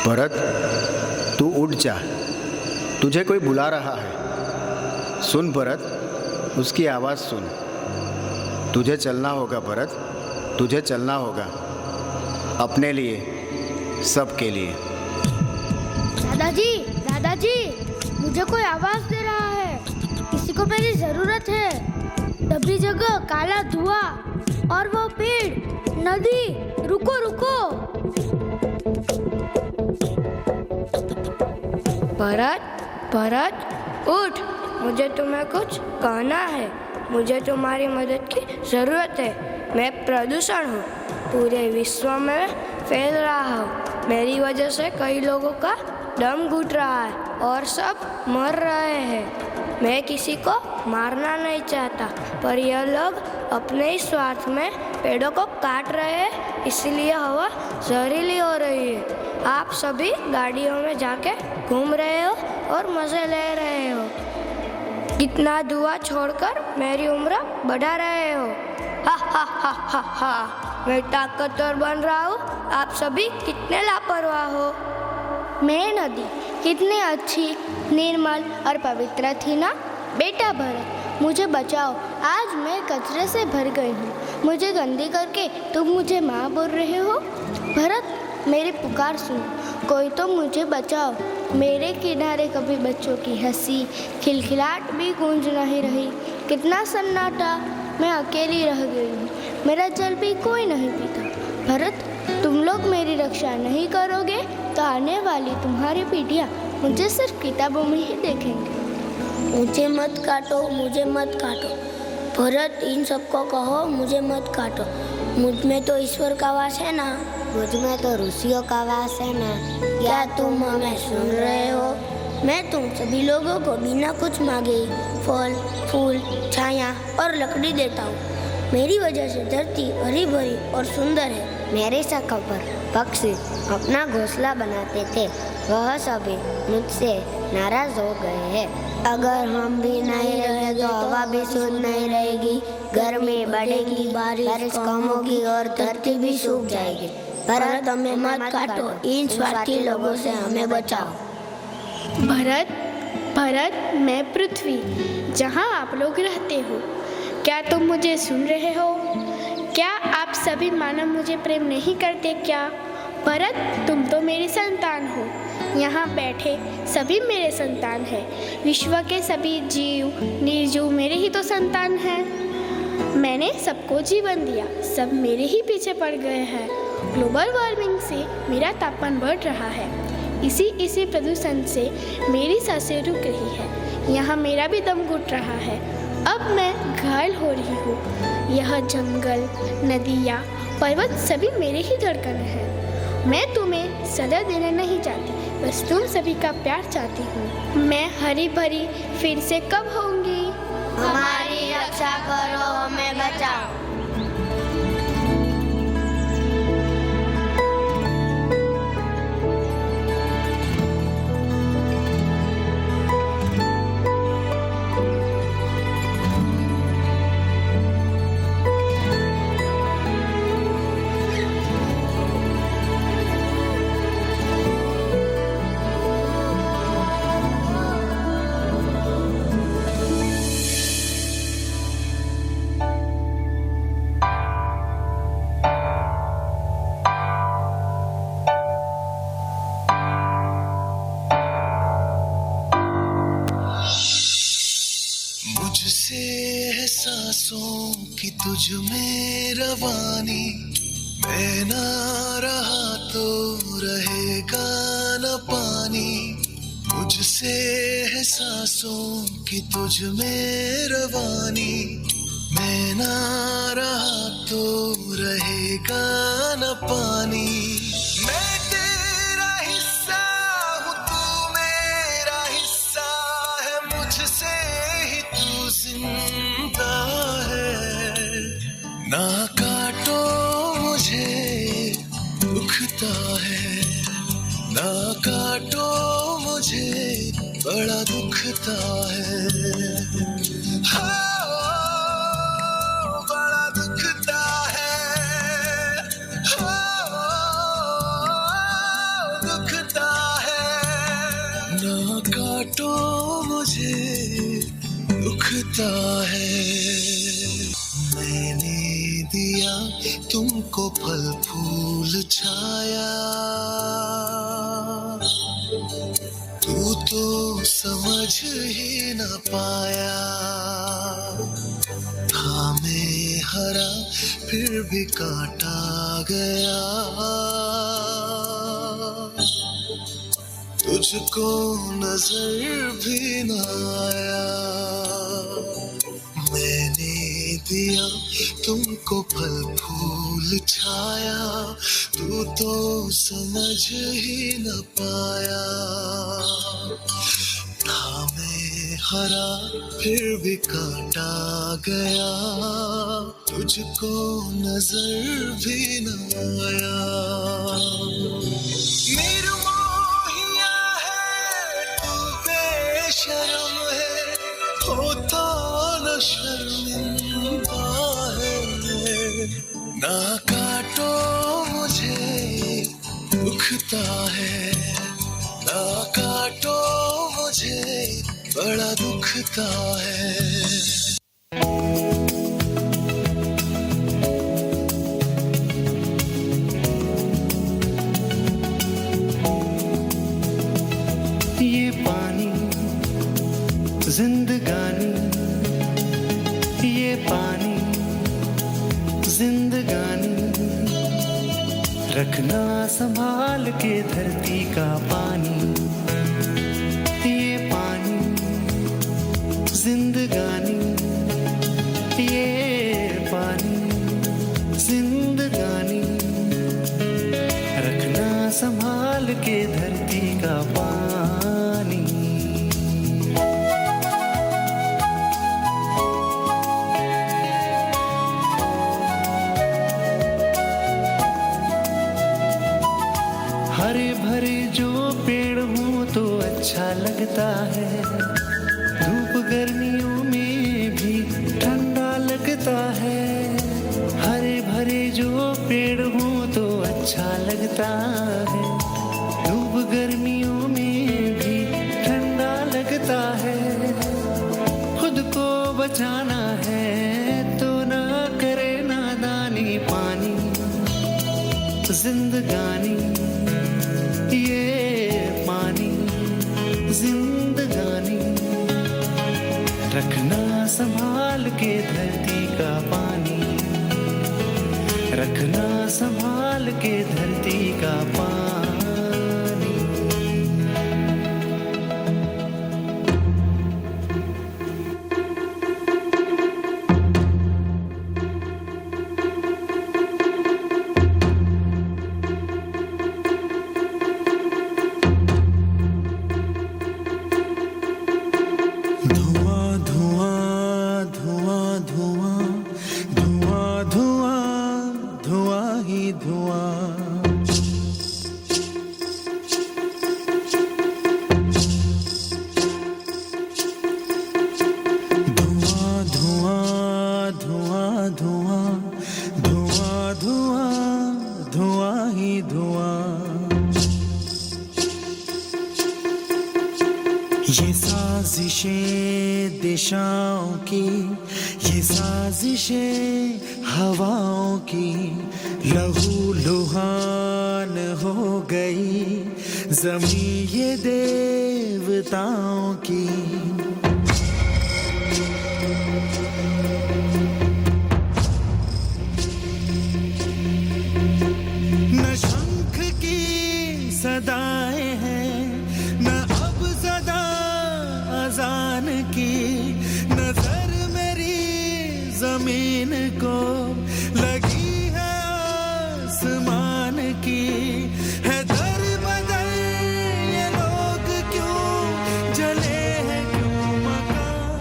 भरत, तू उठ जा, तुझे कोई बुला रहा है। सुन भरत, उसकी आवाज़ सुन। तुझे चलना होगा भरत, तुझे चलना होगा, अपने लिए, सबके लिए। दादाजी, दादाजी, मुझे कोई आवाज दे रहा है, किसी को मेरी जरूरत है। दबी जगह, काला धुआं और वो पेड़, नदी, रुको रुको। भरत, भरत, उठ, मुझे तुम्हें कुछ कहना है। मुझे तुम्हारी मदद की जरूरत है। मैं प्रदूषण हूँ, पूरे विश्व में फैल रहा हूँ। मेरी वजह से कई लोगों का दम घुट रहा है और सब मर रहे हैं। मैं किसी को मारना नहीं चाहता, पर यह लोग अपने ही स्वार्थ में पेड़ों को काट रहे हैं, इसलिए हवा जहरीली हो रही है। आप सभी गाड़ियों में जाके घूम रहे हो और मजे ले रहे हो। कितना धुआं छोड़कर मेरी उम्र बढ़ा रहे हो। हा हा हा हा हा, मैं ताकतवर बन रहा हूँ, आप सभी कितने लापरवाह हो। मैं नदी कितनी अच्छी, निर्मल और पवित्र थी ना। बेटा भरत, मुझे बचाओ, आज मैं कचरे से भर गई हूँ। मुझे गंदी करके तुम मुझे माँ बोल रहे हो। भरत, मेरी पुकार सुनो, कोई तो मुझे बचाओ। मेरे किनारे कभी बच्चों की हंसी, खिलखिलाहट भी गूंज नहीं रही। कितना सन्नाटा, मैं अकेली रह गई हूँ। मेरा जल भी कोई नहीं पीता। भरत, तुम लोग मेरी रक्षा नहीं करोगे तो आने वाली तुम्हारी पीढ़ियाँ मुझे सिर्फ किताबों में ही देखेंगे। मुझे मत काटो, मुझे मत काटो। भरत, इन सबको कहो मुझे मत काटो। मुझ में तो ईश्वर का वास है ना। मुझ में तो ऋषियों का वास है ना। क्या तुम हमें सुन रहे हो? मैं तुम सभी लोगों को बिना कुछ मांगे फल, फूल, छाया और लकड़ी देता हूँ। मेरी वजह से धरती हरी भरी और सुंदर है। मेरी शाखा पर पक्षी अपना घोंसला बनाते थे, वह सभी मुझसे नाराज हो गए हैं। अगर हम भी नहीं रहे तो हवा भी शुद्ध नहीं रहेगी, गर्मी बढ़ेगी, बारिश कम होगी और धरती भी सूख जाएगी। भरत हमें मत काटो, इन स्वार्थी लोगों से हमें बचाओ। भरत, भरत, मैं पृथ्वी, जहाँ आप लोग रहते हो, क्या तुम मुझे सुन रहे हो? क्या आप सभी मानव मुझे प्रेम नहीं करते क्या? भरत, तुम तो मेरी संतान हो, यहाँ बैठे सभी मेरे संतान हैं। विश्व के सभी जीव निर्जीव मेरे ही तो संतान हैं। मैंने सबको जीवन दिया, सब मेरे ही पीछे पड़ गए हैं। ग्लोबल वार्मिंग से मेरा तापमान बढ़ रहा है, इसी प्रदूषण से मेरी सांसें रुक रही है, यहाँ मेरा भी दम घुट रहा है। अब मैं घायल हो रही हूँ। यह जंगल, नदियाँ, पर्वत सभी मेरे ही धड़कन हैं। मैं तुम्हें सजा देना नहीं चाहती, बस तुम सभी का प्यार चाहती हूँ। मैं हरी भरी फिर से कब होंगी? हमारी रक्षा करो, हमें बचाओ। मुझसे है सांसों की तुझ में रवानी, मैं ना रहा तो रहेगा न पानी। मुझसे है सांसों की तुझ में रवानी, मैं ना रहा तो रहेगा न पानी। मैं तेरा हिस्सा हूँ, तू मेरा हिस्सा है, मुझसे ही तू जिंदा है। ना काटो मुझे, दुखता है, ना काटो मुझे, बड़ा दुखता है। हाँ, बड़ा दुखता है, हाँ, दुखता है। ना काटो मुझे, दुखता है। मैंने दिया तुमको फल फूल छाया, तू तो समझ ही न पाया। था मैं हरा फिर भी काटा गया, तुझको नजर भी न आया। मैंने दिया तुमको फल फूल छाया, तू तो समझ ही न पाया। था मैं हरा फिर भी काटा गया, तुझको नजर भी न आया। निर्मोहिया है तू, बेशर्म है, होता न शर्मिंदा है। ना काटो मुझे, दुखता है, ना काटो मुझे, बड़ा दुखता है। ये पानी जिंदगानी, ये पानी जिंदगानी, रखना संभाल के धरती का पानी। ये पानी जिंदगानी, ये पानी जिंदगानी, रखना संभाल के धरती का पानी। हरे भरे जो पेड़ हों तो अच्छा लगता है, धूप गर्मियों में भी ठंडा लगता है। हरे भरे जो पेड़ हों तो अच्छा लगता है, धूप गर्मियों में भी ठंडा लगता है। खुद को बचाना है तो ना करे नादानी, पानी जिंदगानी, ये पानी जिंदगानी। रखना संभाल के धरती का पानी, रखना संभाल के धरती का पानी। ये साजिशें दिशाओं की, ये साजिशें हवाओं की, लहू लुहान हो गई ज़मीं ये देवताओं की। न शंख की सदाएं हैं, न अब सदा अजान की। नजर मेरी जमीन को लगी है आसमान की। है दर बदर ये लोग क्यों जले हैं, क्यों मकान।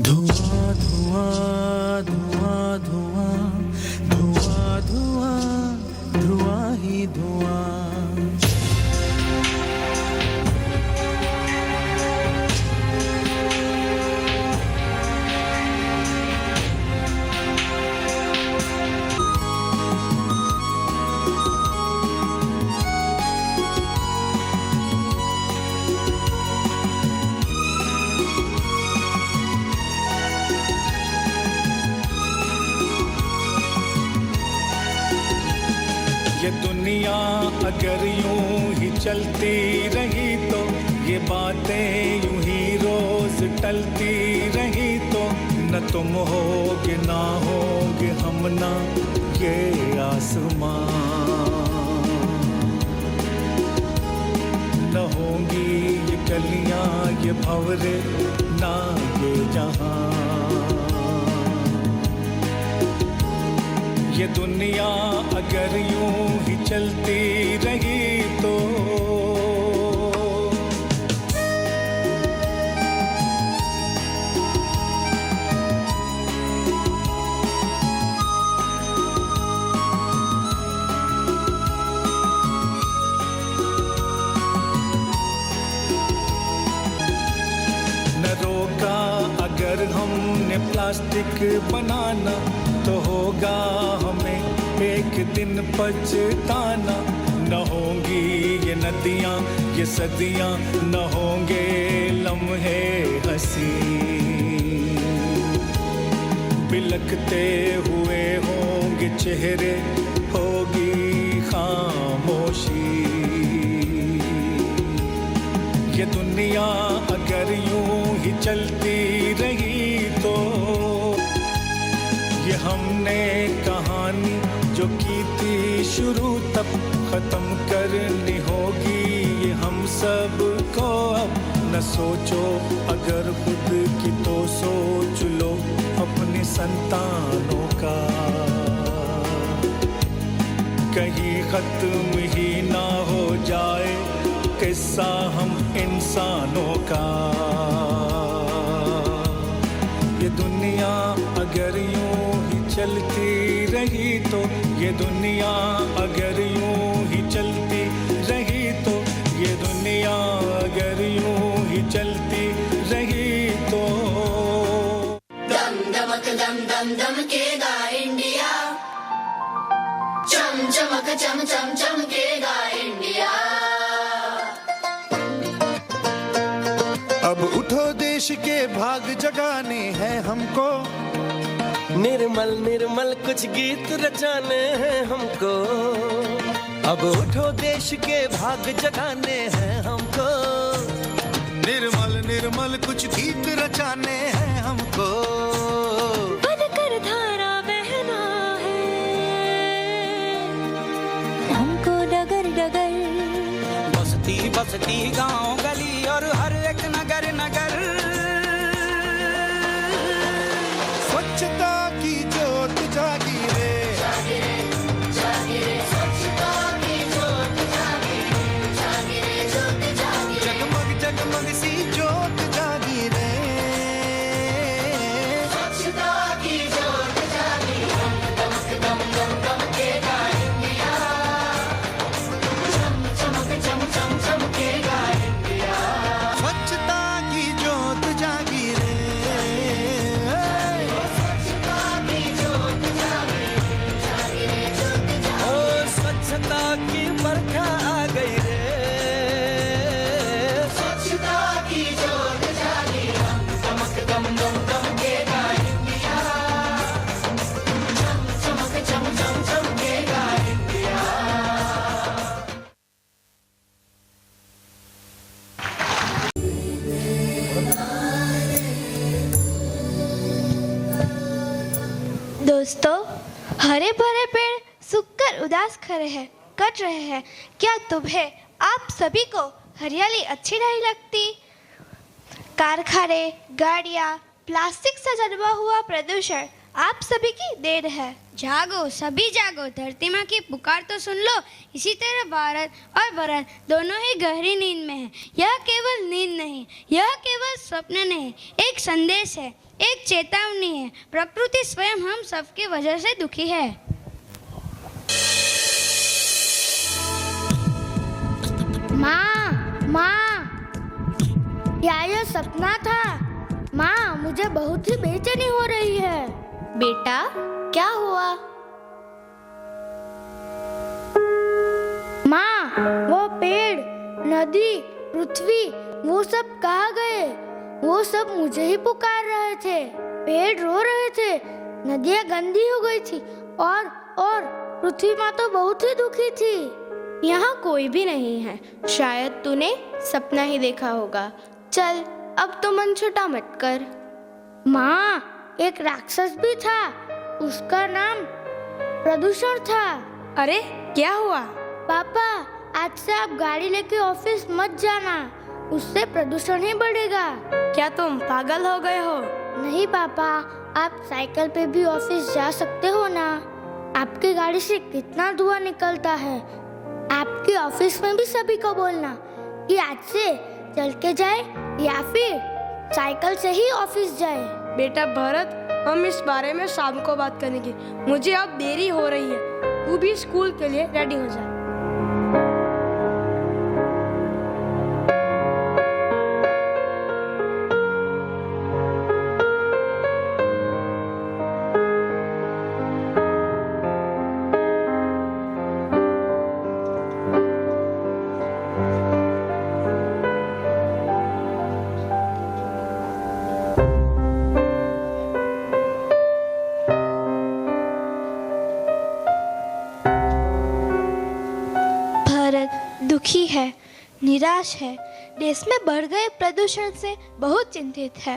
धुआं धुआं धुआं धुआं धुआं धुआं धुआं ही धुआं। ये दुनिया अगर यूं ही चलती रही तो, ये बातें यूं ही रोज टलती रही तो, न तुम होगे ना होगे हम ना ये आसमां, न होंगी ये गलियां ये भंवरे ना ये जहां। ये दुनिया अगर यूं ही चलती रही तो, न रोका अगर हमने प्लास्टिक बनाना तो होगा हमें एक दिन पछताना। न होंगी ये नदियाँ ये सदियाँ, न होंगे लम्हे हंसी। बिलखते हुए होंगे चेहरे, होगी खामोशी। ये दुनिया अगर यूं ही चलती रही तो, ये हमने कहानी जो की थी शुरू तब खत्म करनी होगी। ये हम सब को अब न सोचो अगर खुद की तो सोच लो अपने संतानों का। कहीं खत्म ही ना हो जाए किस्सा हम इंसानों का। ये दुनिया अगर यूं ही चलती रही तो, ये दुनिया अगर यूं ही चलती रही तो, ये दुनिया अगर यूं ही चलती रही तो। दम दमक दम दम दमकेगा इंडिया, चमक चम चम चमकेगा इंडिया। अब उठो देश के भाग जगाने हैं हमको, निर्मल निर्मल कुछ गीत रचाने हैं हमको। अब उठो देश के भाग जगाने हैं हमको, निर्मल निर्मल कुछ गीत रचाने हैं हमको। बनकर धारा बहना है हमको डगर डगर, बस्ती बस्ती गांव गली और हर एक नगर नगर, स्वच्छता की जोत जागी रे, स्वच्छता की जोत जागी रे, जोत जागी रे, जगमग जगमग सी जोत जागी रे, स्वच्छता की जोत जागी, दमक दम दम दमकेगा इंडिया, चम चमक चम चम चमकेगा इंडिया। स्वच्छता की जोत जागी रे, स्वच्छता की जोत जागी रे, जोत जागी। ओ स्वच्छता की बरखा आ गई रे, स्वच्छता की जोत जागी, दमक दम दम दमकेगा इंडिया, चम चमक चम चम चमकेगा इंडिया। दोस्तों, हरे भरे पेड़ सूखकर उदास खड़े हैं, कट रहे हैं। क्या तुम्हें, आप सभी को हरियाली अच्छी नहीं लगती? कारखाने, गाड़ियाँ, प्लास्टिक से जन्मा हुआ प्रदूषण आप सभी की देन है। जागो, सभी जागो, धरती माँ की पुकार तो सुन लो। इसी तरह भारत और भारत दोनों ही गहरी नींद में हैं। यह केवल नींद नहीं, यह केवल स्वप्न नहीं, एक संदेश है, एक चेतावनी है। प्रकृति स्वयं हम सबकी वजह से दुखी है। माँ, माँ, क्या यह सपना था? माँ, मुझे बहुत ही बेचैनी हो रही है। बेटा, क्या हुआ? माँ, वो पेड़, नदी, पृथ्वी, वो सब कहाँ गए? वो सब मुझे ही पुकार रहे थे। पेड़ रो रहे थे, नदियाँ गंदी हो गई थी और पृथ्वी माँ तो बहुत ही दुखी थी। यहाँ कोई भी नहीं है, शायद तूने सपना ही देखा होगा। चल, अब तो मन छोटा मत कर। माँ, एक राक्षस भी था, उसका नाम प्रदूषण था। अरे, क्या हुआ? पापा, आज से आप गाड़ी लेके ऑफिस मत जाना, उससे प्रदूषण ही बढ़ेगा। क्या तुम पागल हो गए हो? नहीं पापा, आप साइकिल पे भी ऑफिस जा सकते हो ना। आपकी गाड़ी से कितना धुआं निकलता है। आपके ऑफिस में भी सभी को बोलना कि आज से चल के जाए या फिर साइकिल से ही ऑफिस जाए। बेटा भरत, हम इस बारे में शाम को बात करेंगे। मुझे अब देरी हो रही है, तू भी स्कूल के लिए रेडी हो जा। दुखी है, निराश है, देश में बढ़ गए प्रदूषण से बहुत चिंतित है।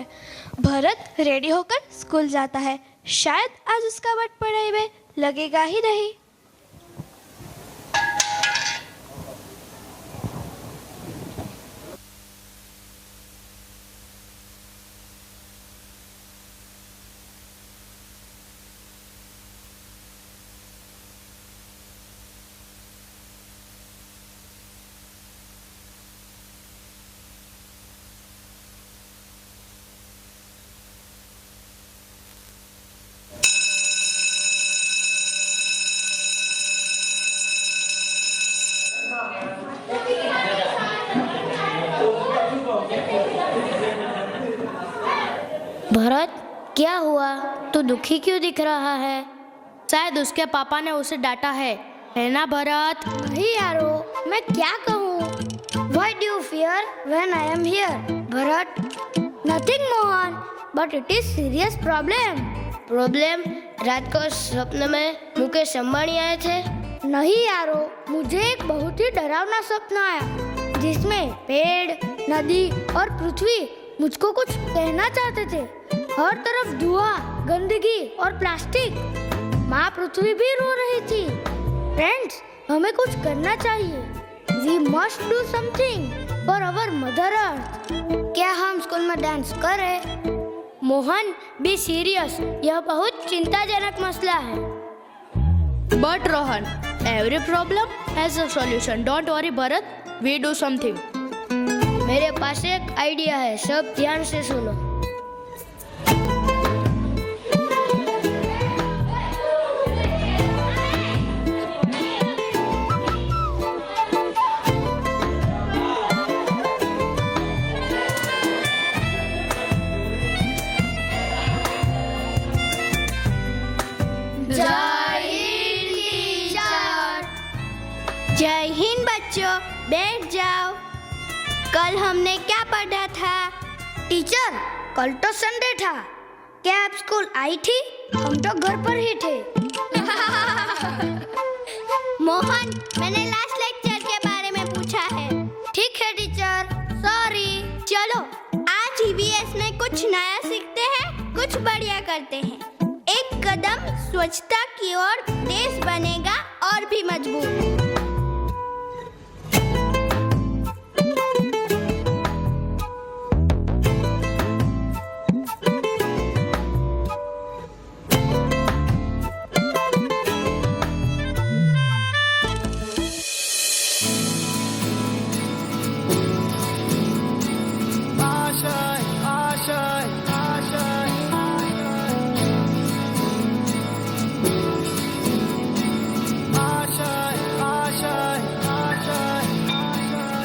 भरत रेडी होकर स्कूल जाता है, शायद आज उसका वट पढ़ाई में लगेगा ही नहीं। भरत, क्या हुआ? तू दुखी क्यों दिख रहा है? शायद उसके पापा ने उसे डांटा है। है ना भरत? नहीं यारो, मैं क्या कहूँ? Why do you fear when I am here? Bharat? Nothing Mohan, but it is serious problem. Problem? रात को सपने में मुकेश अंबानी आए थे? नहीं यारो, मुझे एक बहुत ही डरावना सपना आया जिसमें पेड़, नदी और पृथ्वी मुझको कुछ कहना चाहते थे। हर तरफ धुआं, गंदगी और प्लास्टिक। माँ पृथ्वी भी रो रही थी। फ्रेंड्स, हमें कुछ करना चाहिए। We must do something for our mother earth. क्या हम स्कूल में डांस करें? मोहन, बी सीरियस, यह बहुत चिंताजनक मसला है। But Rohan, every problem has a solution. Don't worry Bharat, we do something. मेरे पास एक आइडिया है, सब ध्यान से सुनो। जय हिंद बच्चों, बैठ जाओ। कल हमने क्या पढ़ा था? टीचर, कल तो संडे था। क्या आप स्कूल आई थी? हम तो घर पर ही थे। मोहन, मैंने लास्ट लेक्चर के बारे में पूछा है। ठीक है टीचर, सॉरी। चलो, आज EVS में कुछ नया सीखते हैं, कुछ बढ़िया करते हैं। एक कदम स्वच्छता की ओर, देश बनेगा और भी मजबूत।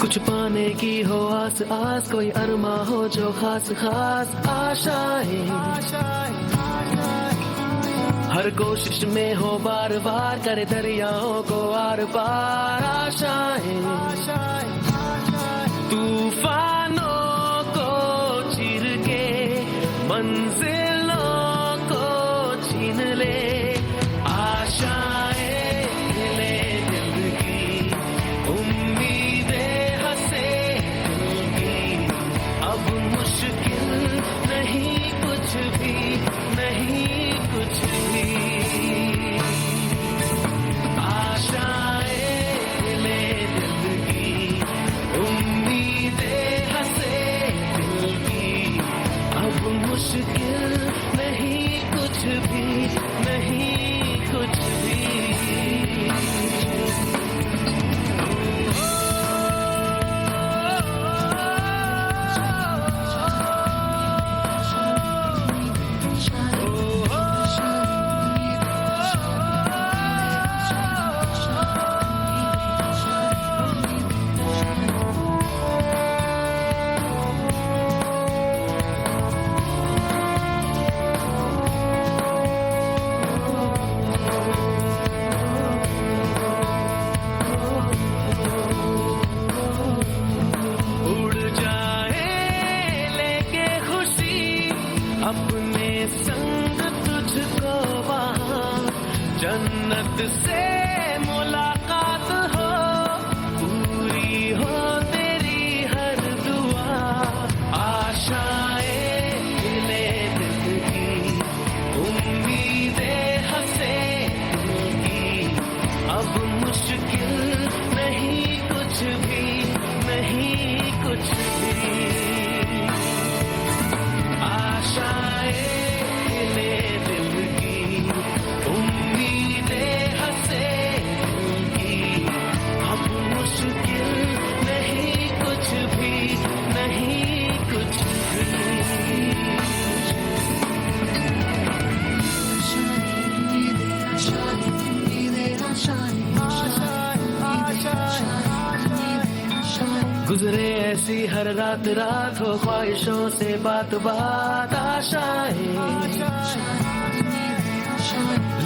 कुछ पाने की हो आस आस, कोई अरमा हो जो खास खास आशाएं। हर कोशिश में हो बार बार, करे दरियाओं को आर पार आशाएं। तूफानों को चीर के मंजिलों को छीन ले आशाएं। ले दिल की उम्मीदें हंसे दिल की, अब मुश्किल नहीं कुछ भी, नहीं कुछ भी। आशाएं ले दिल की उम्मीदें हंसे दिल की, अब मुश्किल नहीं कुछ भी, नहीं कुछ भी। अपने संग तुझको वहाँ जन्नत से मुलाकात हो, पूरी हो तेरी हर दुआ। आशाएं ले दिल की उम्मीदें हंसे दिल की, अब मुश्किल नहीं कुछ भी, नहीं कुछ भी। आशाएं ले दिल की उम्मीदें हंसे दिल की, अब मुश्किल नहीं कुछ भी, नहीं कुछ भी। गुजरे ऐसी हर रात रात, हो ख्वाहिशों से बात बात। आशाएं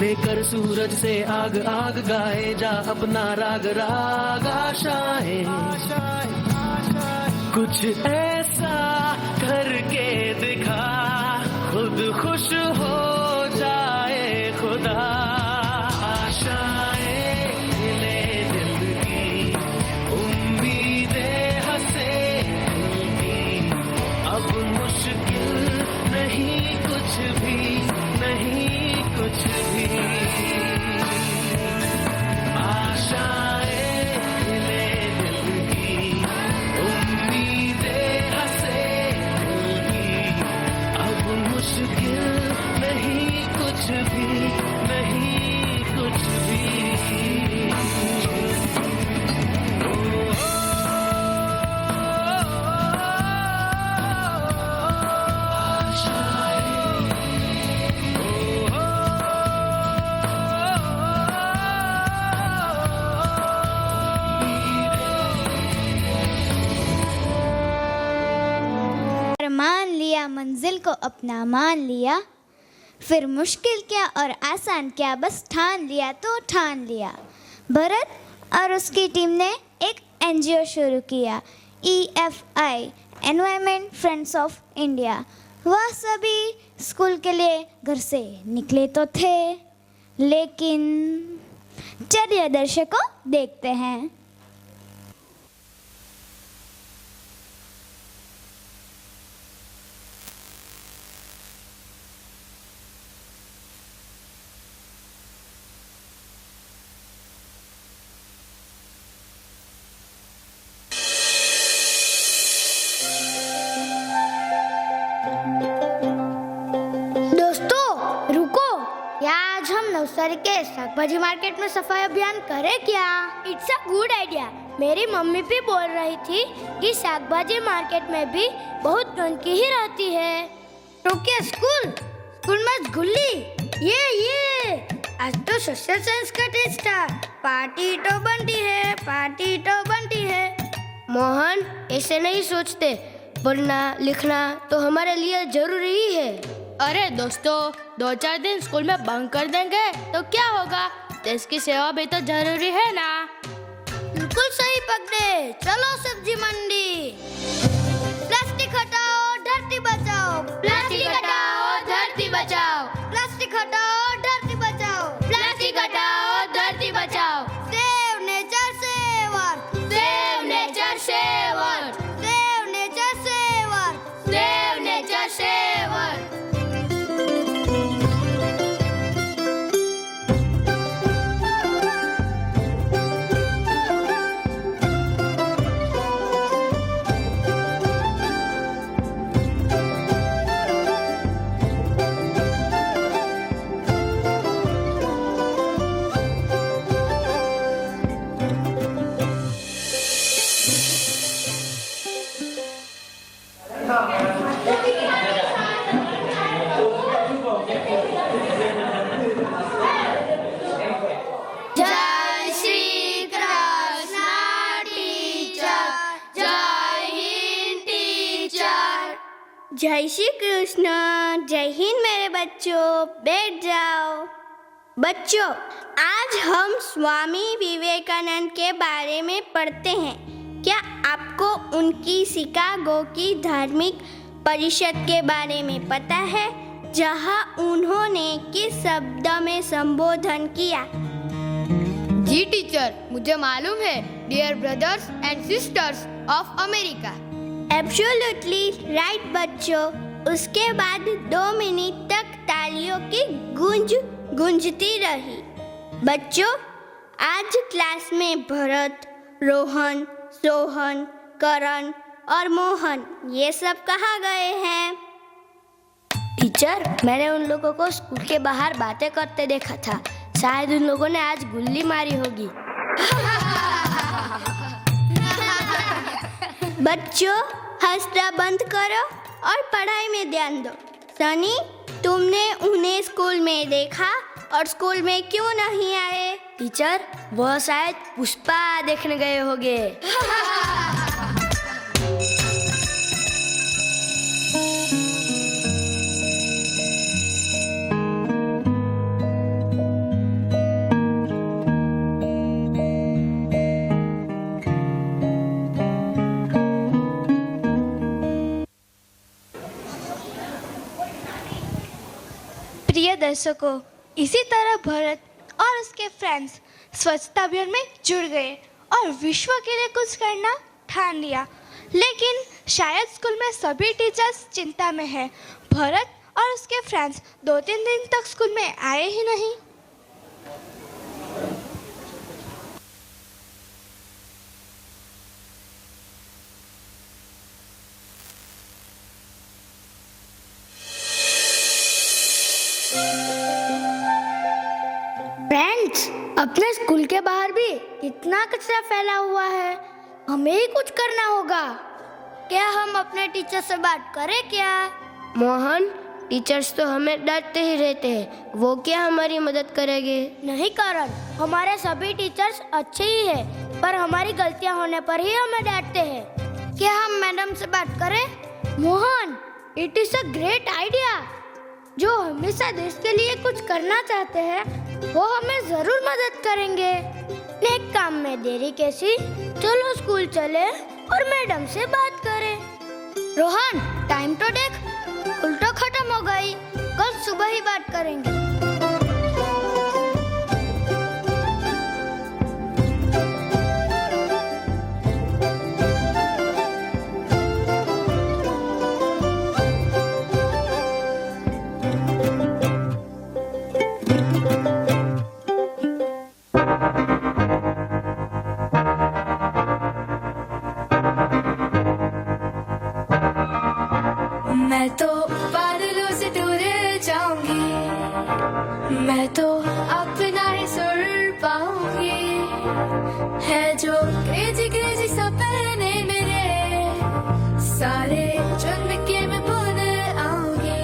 लेकर सूरज से आग आग गाए जा अपना राग राग आशाएं, कुछ ऐसा करके दिखा खुद खुश हो जाए खुदा। आशाएं ले दिल की, उम्मीदें हंसे दिल की, अब मुश्किल नहीं कुछ भी, नहीं कुछ भी। आशाएं ले दिल की, उम्मीदें हंसे दिल की, अब मुश्किल नहीं कुछ भी, नहीं कुछ भी। मान लिया मंजिल को अपना मान लिया, फिर मुश्किल क्या और आसान क्या बस ठान लिया तो ठान लिया। भरत और उसकी टीम ने एक एनजीओ शुरू किया, EFI environment friends of India. वह सभी स्कूल के लिए घर से निकले तो थे, लेकिन चलिए दर्शकों देखते हैं। नवसारी के शाकभाजी मार्केट में सफाई अभियान करें क्या? It's a good idea. मेरी मम्मी भी बोल रही थी कि शाकभाजी मार्केट में भी बहुत गंदगी ही रहती है। तो क्या स्कूल में गुल्ली ये आज तो सोशल साइंस का टेस्ट था। पार्टी तो बनती है, पार्टी तो बनती है। मोहन ऐसे नहीं सोचते, पढ़ना लिखना तो हमारे लिए जरूरी ही है। अरे दोस्तों, 2-4 दिन स्कूल में बंक कर देंगे तो क्या होगा? देश की सेवा भी तो जरूरी है ना। बिल्कुल सही पकड़े। चलो सब्जी मंडी। प्लास्टिक हटाओ, धरती बचाओ। प्लास्टिक हटाओ, धरती बचाओ। प्लास्टिक हटाओ, धरती बचाओ। प्लास्टिक हटाओ, धरती बचाओ। Save nature saver. Save nature saver. Save nature saver. Save nature saver. जय श्री कृष्ण। जय हिंद मेरे बच्चों, बैठ जाओ। बच्चों, आज हम स्वामी विवेकानंद के बारे में पढ़ते हैं। क्या आपको उनकी शिकागो की धार्मिक परिषद के बारे में पता है, जहां उन्होंने किस शब्द में संबोधन किया? जी टीचर, मुझे मालूम है। Dear brothers and sisters of America. Absolutely right बच्चों। उसके बाद 2 मिनट तक तालियों की गूंज गूंजती रही। बच्चों, आज क्लास में भरत, रोहन, सोहन, करण और मोहन ये सब कहाँ गए हैं? टीचर, मैंने उन लोगों को स्कूल के बाहर बातें करते देखा था। शायद उन लोगों ने आज गुल्ली मारी होगी। बच्चों, हंसना बंद करो और पढ़ाई में ध्यान दो। सनी, तुमने उन्हें स्कूल में देखा और स्कूल में क्यों नहीं आए? टीचर, वह शायद पुष्पा देखने गए होंगे। प्रिय दर्शकों, इसी तरह भरत और उसके फ्रेंड्स स्वच्छता अभियान में जुड़ गए और विश्व के लिए कुछ करना ठान लिया। लेकिन शायद स्कूल में सभी टीचर्स चिंता में हैं। भरत और उसके फ्रेंड्स 2-3 दिन तक स्कूल में आए ही नहीं। फ्रेंड्स, अपने स्कूल के बाहर भी कितना कचरा फैला हुआ है। हमें ही कुछ करना होगा। क्या हम अपने टीचर से बात करें क्या? मोहन, टीचर्स तो हमें डांटते ही रहते हैं, वो क्या हमारी मदद करेंगे? नहीं करण, हमारे सभी टीचर्स अच्छे ही हैं, पर हमारी गलतियां होने पर ही हमें डांटते हैं। क्या हम मैडम से बात करें? Mohan, it is a great idea. जो हमेशा देश के लिए कुछ करना चाहते हैं वो हमें जरूर मदद करेंगे। एक काम में देरी कैसी, चलो स्कूल चले और मैडम से बात करें। रोहन, टाइम तो देख, स्कूल तो खत्म हो गई, कल सुबह ही बात करेंगे। मैं तो बादलों से दूर जाऊंगी, मैं तो अपना ही सुर पाऊंगी। है जो क्रेजी क्रेजी सपने मेरे, सारे चुन के मैं भूल आऊंगी।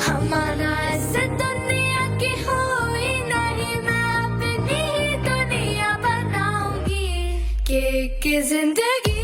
हमारा ऐसे दुनिया की हुई नहीं, मैं अपनी ही दुनिया बनाऊंगी। कि जिंदगी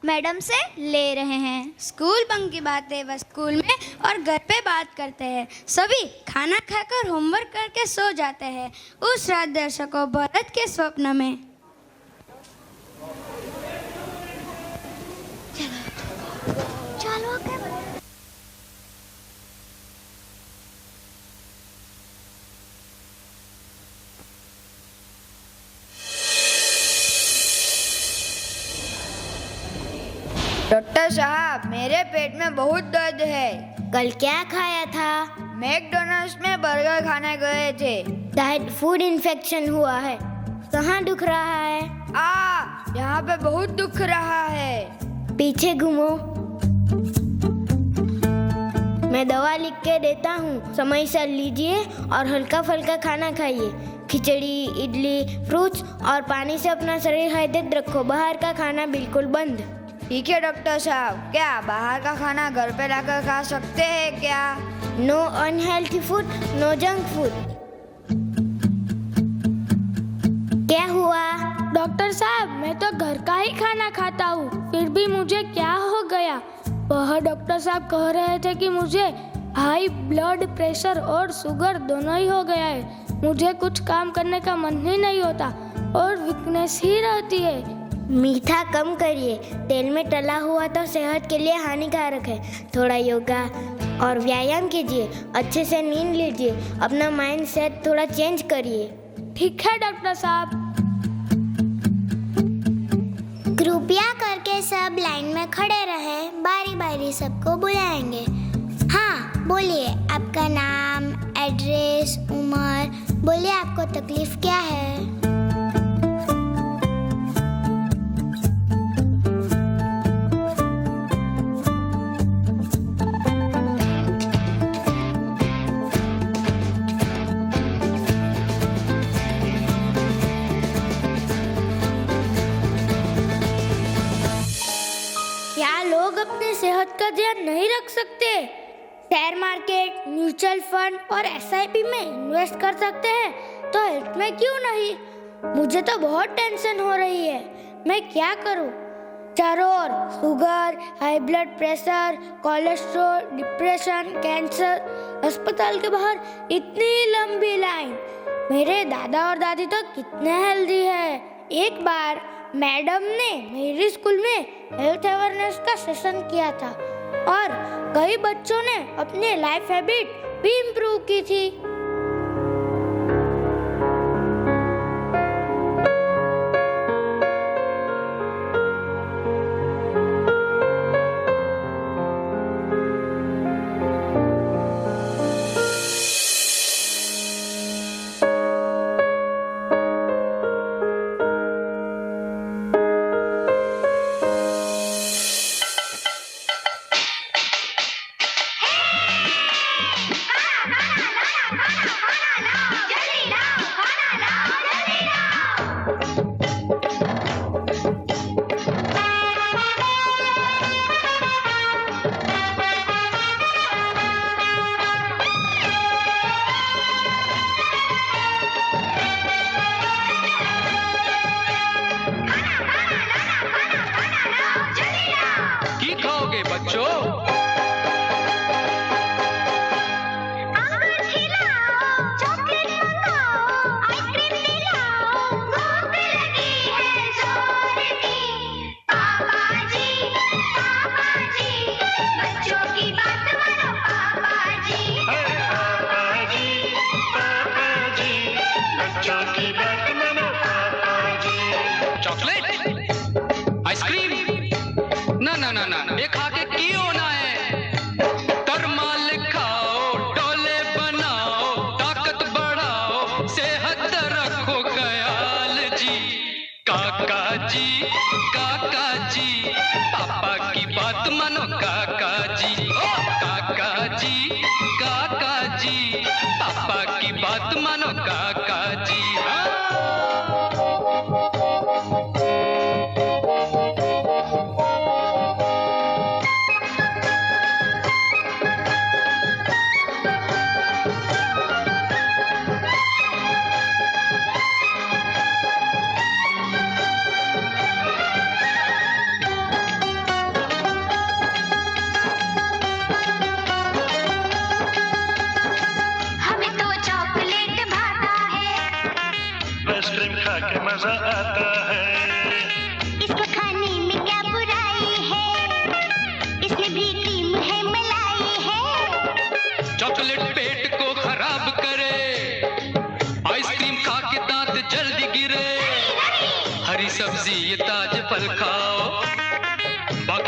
मैडम से ले रहे हैं। स्कूल बंक की बातें बस स्कूल में और घर पे बात करते हैं। सभी खाना खाकर होमवर्क करके सो जाते हैं। उस रात दर्शकों भरत के स्वप्न में डॉक्टर साहब, मेरे पेट में बहुत दर्द है। कल क्या खाया था? मैकडॉनल्ड्स में बर्गर खाने गए थे। शायद फूड इन्फेक्शन हुआ है। कहाँ दुख रहा है? यहाँ पे बहुत दुख रहा है। पीछे घूमो। मैं दवा लिख के देता हूँ, समय से लीजिए और हल्का फुल्का खाना खाइए। खिचड़ी, इडली, फ्रूट्स और पानी से अपना शरीर हाइड्रेट रखो। बाहर का खाना बिल्कुल बंद। ठीक है डॉक्टर साहब, क्या बाहर का खाना घर पे लाकर खा सकते हैं क्या? No unhealthy food, no junk food. क्या हुआ? डॉक्टर साहब, मैं तो घर का ही खाना खाता हूँ, फिर भी मुझे क्या हो गया? वह डॉक्टर साहब कह रहे थे कि मुझे हाई ब्लड प्रेशर और शुगर दोनों ही हो गया है। मुझे कुछ काम करने का मन ही नहीं होता और वीकनेस ही रहती है। मीठा कम करिए। तेल में तला हुआ तो सेहत के लिए हानिकारक है। थोड़ा योगा और व्यायाम कीजिए। अच्छे से नींद लीजिए। अपना माइंड सेट थोड़ा चेंज करिए। ठीक है डॉक्टर साहब। कृपया करके सब लाइन में खड़े रहें, बारी बारी सबको बुलाएंगे। हाँ, बोलिए आपका नाम, एड्रेस, उम्र। बोलिए आपको तकलीफ क्या है? क्या लोग अपनी सेहत का ध्यान नहीं रख सकते? शेयर मार्केट, म्यूचुअल फंड और एसआईपी में इन्वेस्ट कर सकते हैं, तो हेल्थ में क्यों नहीं? मुझे तो बहुत टेंशन हो रही है। मैं क्या करूं? चारों ओर sugar, high blood pressure, cholesterol, depression, cancer. अस्पताल के बाहर इतनी लंबी लाइन। मेरे दादा और दादी तो कितने हेल्दी है। एक बार मैडम ने मेरी स्कूल में हेल्थ अवेयरनेस का सेशन किया था और कई बच्चों ने अपनी लाइफ हैबिट भी इम्प्रूव की थी।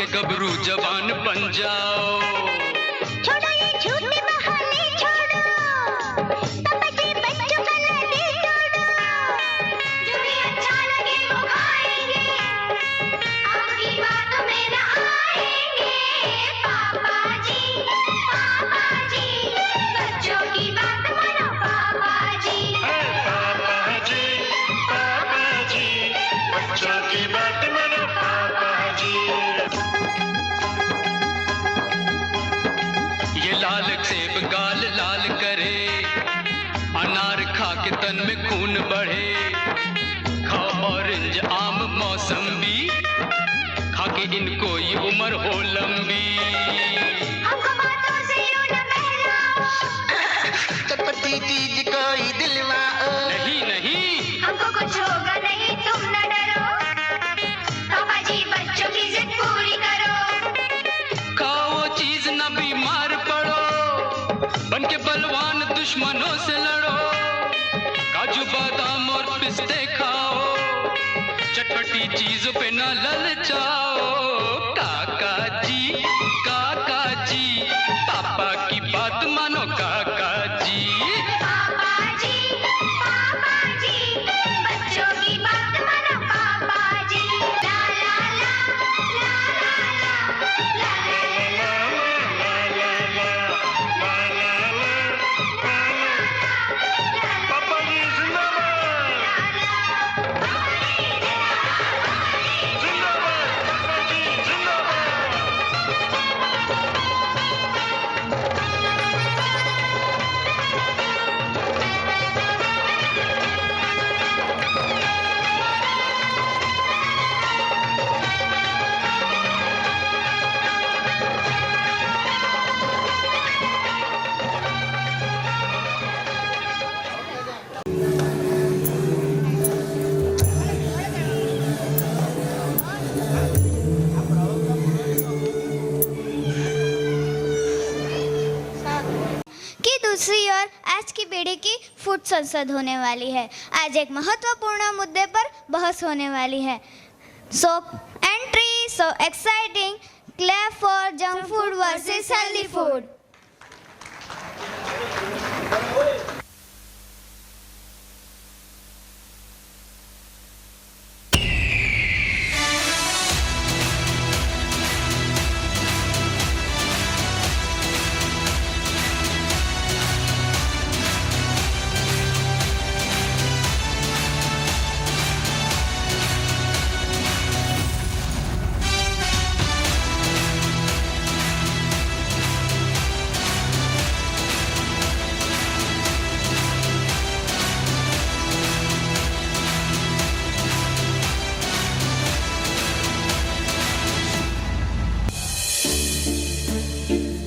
गबरू जवान बन जाओ। छोड़ो ये झूठे बहाने, छोड़ो बड़ी चीज कोई दिलवाओ। नहीं नहीं, हमको कुछ होगा नहीं, तुम न डरो। पापा जी बच्चों की जिद पूरी करो। खाओ वो चीज न बीमार पड़ो, बन के बलवान दुश्मनों से लड़ो। काजू बादाम और पिस्ते खाओ, चटपटी चीजों पे न ललचाओ। काका जी पापा की बात मानो काका जी। पापा जी बच्चों की बात मानो पापा जी। ला ला ला ला ला पापा जी जिंदाबाद, दूसरी ओर आज की पीढ़ी की फूड संसद होने वाली है। आज एक महत्वपूर्ण मुद्दे पर बहस होने वाली है। So entry so exciting, clap for junk food versus healthy food.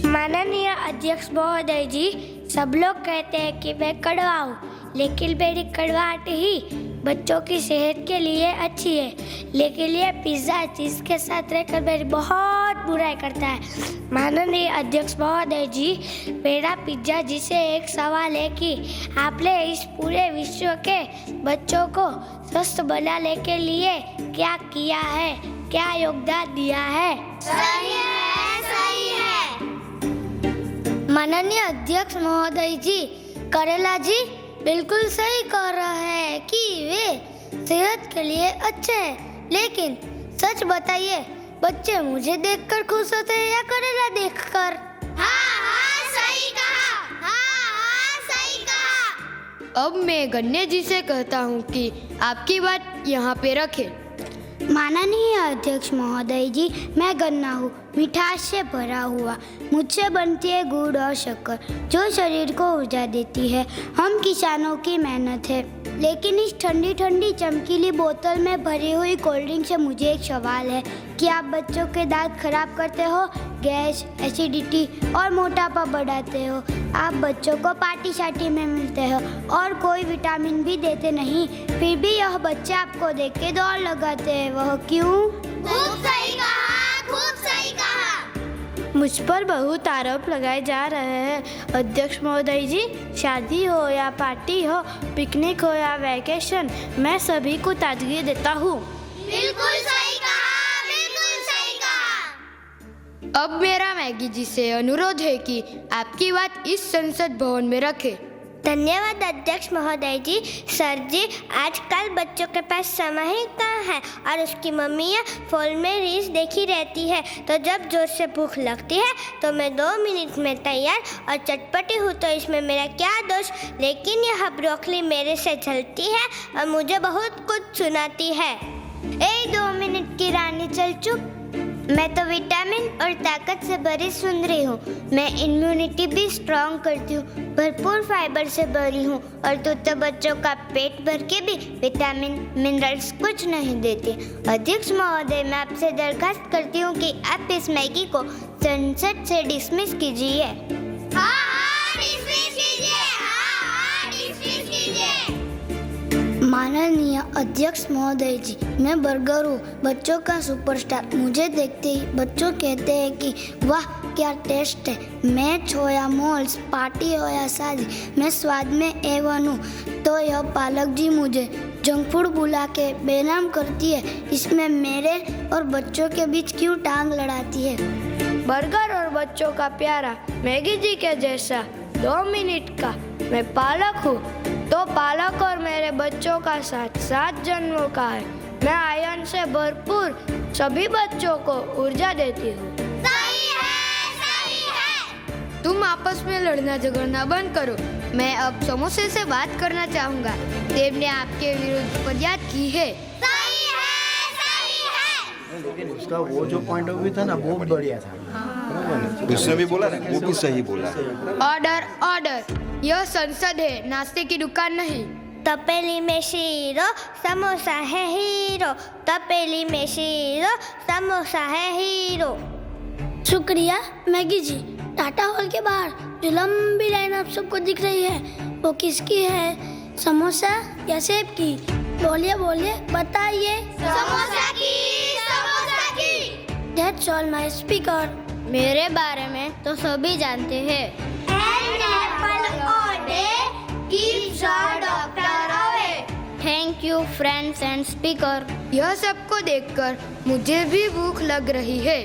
माननीय अध्यक्ष महोदय जी, सब लोग कहते हैं कि मैं कड़वा हूँ, लेकिन मेरी कड़वाहट ही बच्चों की सेहत के लिए अच्छी है। लेकिन ये पिज़्ज़ा चीज़ के साथ रहकर मेरी बहुत बुराई करता है। माननीय अध्यक्ष महोदय जी, मेरा पिज़्ज़ा जी से एक सवाल है कि आपने इस पूरे विश्व के बच्चों को स्वस्थ बनाने के लिए क्या किया है, क्या योगदान दिया है? सही है, सही है। माननीय अध्यक्ष महोदय जी, करेला जी बिल्कुल सही कह रहा है कि वे सेहत के लिए अच्छे हैं। लेकिन सच बताइए, बच्चे मुझे देखकर खुश होते हैं या करेला देखकर? हाँ, सही कहा। हाँ, सही कहा। अब मैं गन्ने जी से कहता हूँ कि आपकी बात यहाँ पे रखें। माननीय अध्यक्ष महोदय जी, मैं गन्ना हूँ, मिठास से भरा हुआ। मुझसे बनती है गुड़ और शक्कर, जो शरीर को ऊर्जा देती है। हम किसानों की मेहनत है। लेकिन इस ठंडी ठंडी चमकीली बोतल में भरी हुई कोल्ड ड्रिंक से मुझे एक सवाल है कि आप बच्चों के दांत खराब करते हो, गैस, एसिडिटी और मोटापा बढ़ाते हो। आप बच्चों को पार्टी शार्टी में मिलते हो और कोई विटामिन भी देते नहीं, फिर भी यह बच्चे आपको देख के दौड़ लगाते हैं। वह क्यों? खूब सही कहा, खूब सही कहा। मुझ पर बहुत आरोप लगाए जा रहे हैं। अध्यक्ष महोदय जी, शादी हो या पार्टी हो, पिकनिक हो या वैकेशन, मैं सभी को ताजगी देता हूँ। बिल्कुल सही कहा, बिल्कुल सही कहा। अब मेरा मैगी जी से अनुरोध है कि आपकी बात इस संसद भवन में रखें। धन्यवाद अध्यक्ष महोदय जी। सर जी, आजकल बच्चों के पास समय ही कहाँ है और उसकी मम्मियाँ फोन में रील्स देखी रहती है, तो जब जोर से भूख लगती है तो मैं 2 मिनट में तैयार और चटपटी हूँ, तो इसमें मेरा क्या दोष? लेकिन यह ब्रोकली मेरे से जलती है और मुझे बहुत कुछ सुनाती है। 2 मिनट की रानी, चल चुप। मैं तो विटामिन और ताकत से भरी सुंदरी हूँ। मैं इम्यूनिटी भी स्ट्रॉन्ग करती हूँ, भरपूर फाइबर से भरी हूँ। और तू तो बच्चों का पेट भर के भी विटामिन मिनरल्स कुछ नहीं देती। अध्यक्ष महोदय, मैं आपसे दरखास्त करती हूँ कि आप इस मैगी को संसद से डिसमिस कीजिए। हाँ, डिसमिस कीजिए। हाँ। माननीय अध्यक्ष महोदय जी, मैं बर्गर हूँ, बच्चों का सुपरस्टार। मुझे देखते ही बच्चों कहते हैं कि वाह क्या टेस्ट है। मैच हो या मॉल्स, पार्टी हो या शादी, मैं स्वाद में A1 हूँ। तो यह पालक जी मुझे जंक फूड बुला के बेनाम करती है, इसमें मेरे और बच्चों के बीच क्यों टांग लड़ाती है। बर्गर और बच्चों का प्यारा मैगी जी के जैसा 2 मिनट का मैं पालक हूँ, तो पालक और मेरे बच्चों का साथ 7 जन्मों का है। मैं आयरन से भरपूर सभी बच्चों को ऊर्जा देती हूँ। तुम आपस में लड़ना झगड़ना बंद करो। मैं अब समोसे से बात करना चाहूँगा। देव ने आपके विरुद्ध फरियाद की है। लेकिन उसका वो जो पॉइंट ऑफ व्यू था ना, बहुत बढ़िया था। उसने भी बोला ना, वो भी सही बोला। ऑर्डर ऑर्डर, यह संसद है, नाश्ते की दुकान नहीं। तपेली में शीरो समोसा है हीरो, तपेली में शीरो समोसा है हीरो। शुक्रिया मैगी जी। टाटा हॉल के बाहर जो लंबी लाइन आप सबको दिख रही है, वो किसकी है? समोसा या सेब की? बोलिए बोलिए, बताइए। समोसा की, समोसा की। That's all my speaker। मेरे बारे में तो सभी जानते हैं। An apple a day keeps a doctor away। Thank you friends and speaker. यह सबको देखकर मुझे भी भूख लग रही है।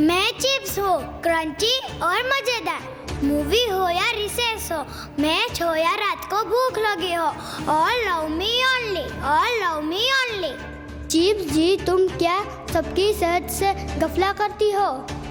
मैं चिप्स हो, क्रंची और मजेदार। मूवी हो या रिसेस हो, मैच हो या रात को भूख लगी हो, all love me only, all love me only. Chips ji, तुम क्या सबकी सेहत से गफला करती हो?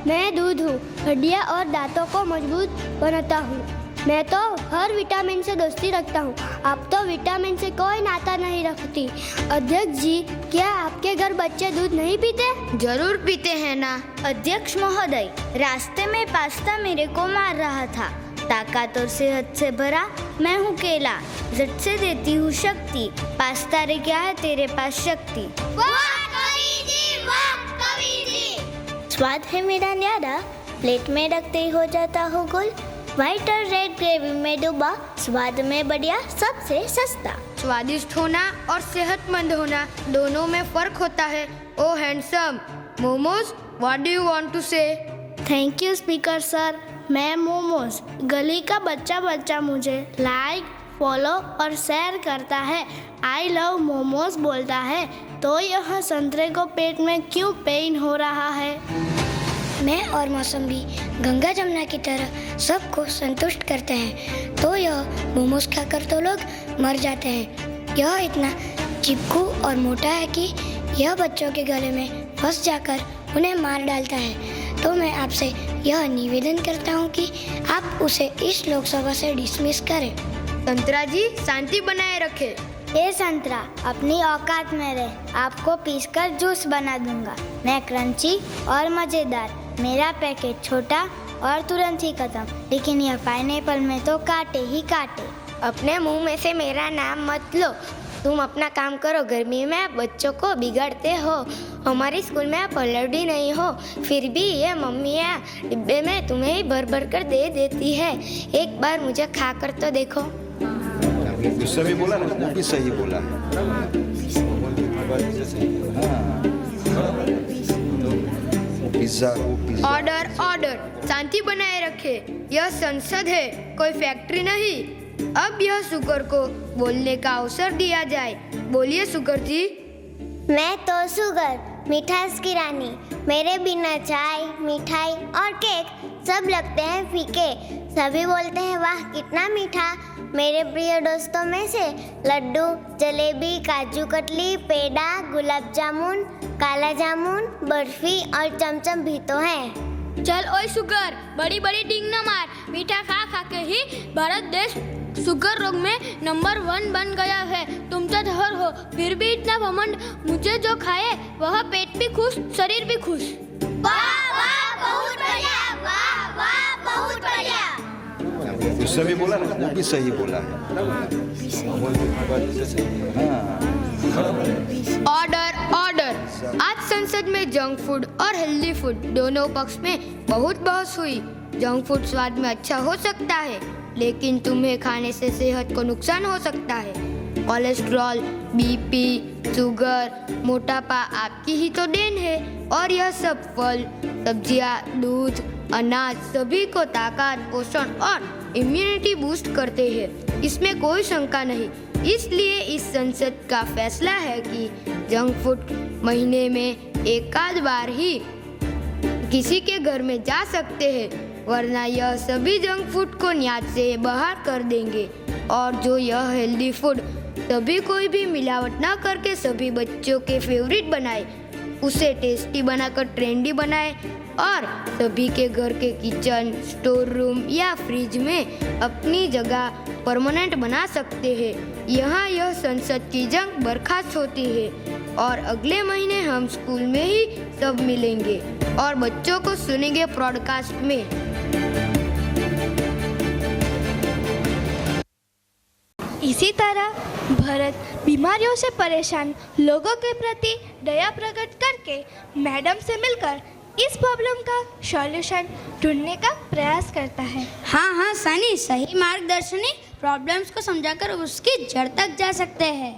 मैं दूध हूँ, हड्डियाँ और दांतों को मजबूत बनाता हूँ। मैं तो हर विटामिन से दोस्ती रखता हूँ, आप तो विटामिन से कोई नाता नहीं रखती। अध्यक्ष जी, क्या आपके घर बच्चे दूध नहीं पीते? जरूर पीते हैं ना। अध्यक्ष महोदय, रास्ते में पास्ता मेरे को मार रहा था। ताकत और सेहत से भरा मैं हूँ केला, झट से देती हूँ शक्ति। पास्ता रे क्या है तेरे पास शक्ति। वाह कवि जी, वाह कवि जी। स्वाद है मेरा न्यारा, प्लेट में रखते ही हो जाता हो गोल। व्हाइट और रेड ग्रेवी में डूबा, स्वाद में बढ़िया सबसे सस्ता। स्वादिष्ट होना और सेहतमंद होना दोनों में फर्क होता है। Oh handsome momos, what do you want to say? Thank you speaker sir. मैं मोमोज, गली का बच्चा मुझे लाइक, फॉलो और शेयर करता है, आई लव मोमोज बोलता है, तो यह संतरे को पेट में क्यों पेन हो रहा है? मैं और मौसमी गंगा जमुना की तरह सबको संतुष्ट करते हैं, तो यह मोमोज खाकर तो लोग मर जाते हैं। यह इतना चिपकू और मोटा है कि यह बच्चों के गले में फंस जाकर उन्हें मार डालता है। तो मैं आपसे यह निवेदन करता हूँ कि आप उसे इस लोकसभा से डिसमिस करें। संतरा जी, शांति बनाए रखे। ए संतरा, अपनी औकात में रहे, आपको पीसकर जूस बना दूंगा। मैं क्रंची और मजेदार, मेरा पैकेट छोटा और तुरंत ही खत्म, लेकिन यह पाइनएप्पल में तो काटे ही काटे। अपने मुंह में से मेरा नाम मत लो। तुम अपना काम करो, गर्मी में आप बच्चों को बिगाड़ते हो। हमारे स्कूल में आप अलर्डी नहीं हो, फिर भी ये मम्मियाँ डिब्बे में तुम्हें ही भर भर कर दे देती है। एक बार मुझे खा कर तो देखो। उसने भी बोला ना, वो भी सही बोला। पिज्जा, वो पिज्जा। ऑर्डर ऑर्डर, शांति बनाए रखे। यह संसद है, कोई फैक्ट्री नहीं। अब यह शुगर को बोलने का अवसर दिया जाए। बोलिए शुगर जी। मैं तो शुगर, मिठास की रानी। मेरे बिना चाय, मिठाई और केक सब लगते हैं फीके। सभी बोलते हैं वाह कितना मीठा। मेरे प्रिय दोस्तों में से लड्डू, जलेबी, काजू कतली, पेड़ा, गुलाब जामुन, काला जामुन, बर्फी और चमचम भी तो हैं। चल ओए शुगर, बड़ी बड़ी डिंग न मार। मीठा खा खा के ही भारत देश शुगर रोग में नंबर 1 बन गया है। तुम तो धर हो, फिर भी इतना घमंड। मुझे जो खाए वह पेट भी खुश, शरीर भी खुश। वाह वाह बहुत बढ़िया, वाह वाह बहुत बढ़िया। उसने भी बोला ना, वो भी सही बोला। ऑर्डर ऑर्डर, आज संसद में जंक फूड और हेल्दी फूड दोनों पक्ष में बहुत बहस हुई। जंक फूड स्वाद में अच्छा हो सकता है, लेकिन तुम्हें खाने से सेहत को नुकसान हो सकता है। कोलेस्ट्रॉल, बीपी, शुगर, मोटापा आपकी ही तो देन है। और यह सब फल, सब्जियां, दूध, अनाज सभी को ताकत, पोषण और इम्यूनिटी बूस्ट करते हैं, इसमें कोई शंका नहीं। इसलिए इस संसद का फैसला है कि जंक फूड महीने में एक आध बार ही किसी के घर में जा सकते हैं, वरना यह सभी जंक फूड को न्याज से बाहर कर देंगे। और जो यह हेल्दी फूड सभी कोई भी मिलावट ना करके सभी बच्चों के फेवरेट बनाए, उसे टेस्टी बनाकर ट्रेंडी बनाए और सभी के घर के किचन, स्टोर रूम या फ्रिज में अपनी जगह परमानेंट बना सकते हैं। यहाँ यह संसद की जंग बर्खास्त होती है और अगले महीने हम स्कूल में ही सब मिलेंगे और बच्चों को सुनेंगे पॉडकास्ट में। इसी तरह भरत बीमारियों से परेशान लोगों के प्रति दया प्रकट करके मैडम से मिलकर इस प्रॉब्लम का सॉल्यूशन ढूंढने का प्रयास करता है। हाँ सनी, सही मार्गदर्शन ही प्रॉब्लम्स को समझाकर उसकी जड़ तक जा सकते हैं।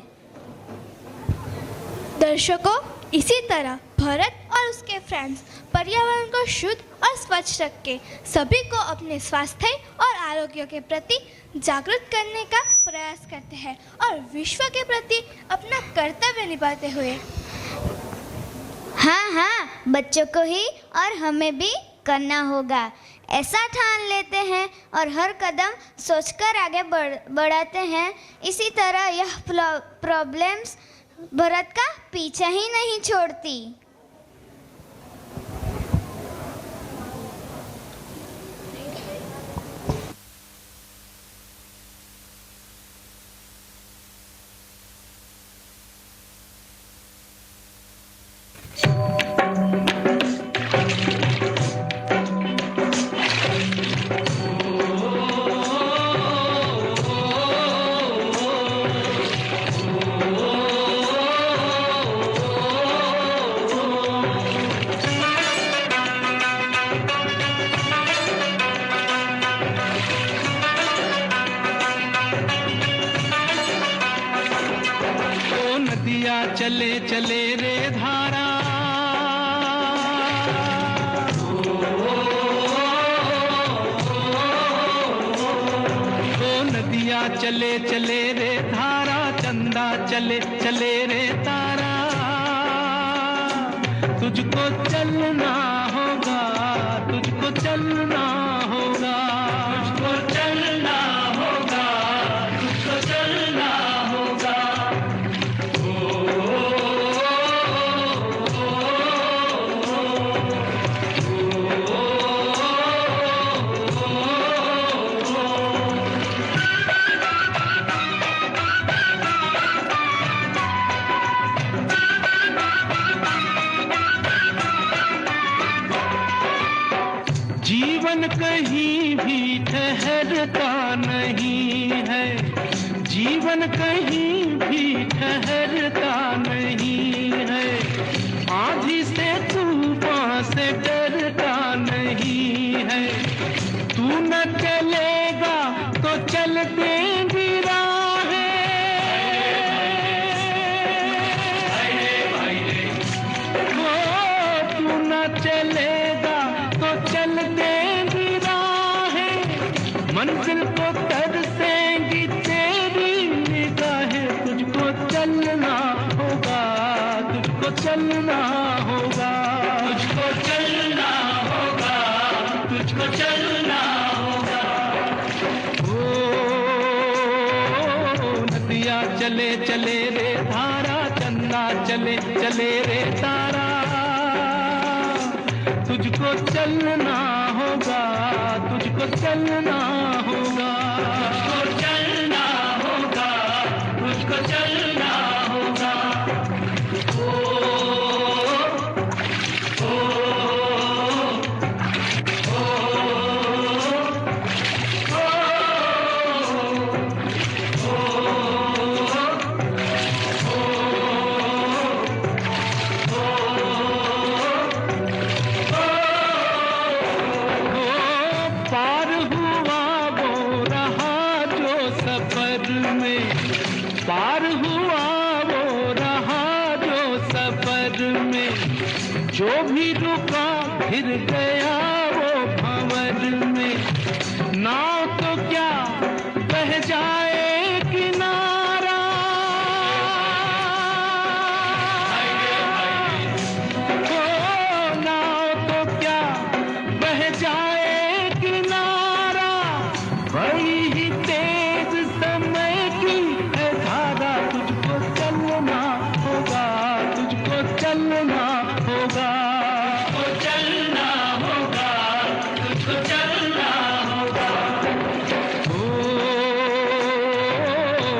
दर्शकों, इसी तरह भरत और उसके फ्रेंड्स पर्यावरण को शुद्ध और स्वच्छ रख के सभी को अपने स्वास्थ्य और आरोग्य के प्रति जागरूक करने का प्रयास करते हैं और विश्व के प्रति अपना कर्तव्य निभाते हुए। हाँ, बच्चों को ही और हमें भी करना होगा, ऐसा ठान लेते हैं और हर कदम सोचकर आगे बढ़ाते हैं। इसी तरह यह प्रॉब्लम्स भरत का पीछा ही नहीं छोड़ती। चले चले रे धारा, ओ नदिया चले चले रे धारा, चंदा चले चले रे तारा, तुझको चलना होगा, तुझको चलना होगा, तुझको चलना होगा, तुझको चलना होगा। जीवन कहीं भी ठहरता नहीं है, जीवन कहीं भी ठहरता नहीं है, आंधी से तूफान से डरता नहीं है, तू न चलेगा तो चल देंगी राहें, तू न चलेगा तो चल देंगी राहें, मंजिल को तरसेंगी तेरी निगाहें, तुझको चलना होगा, तुझको चलना होगा, तुझको चलना होगा, तुझको चलना होगा। ओ नदिया चले चले रे धारा, चंदा चले चले रे तारा, तुझको चलना होगा, तुझको चलना होगा, तुझको चलना होगा, तुझको चलना होगा। पार जो भी रुका फिर गया वो भंवर में, नाव तो क्या बह जाए किनारा, ओ नाव तो क्या बह जाए किनारा, बड़ी ही तेज समय की है धारा, तुझको चलना होगा, तुझको चलना होगा, तुझको चलना होगा, तुझको चलना होगा। ओ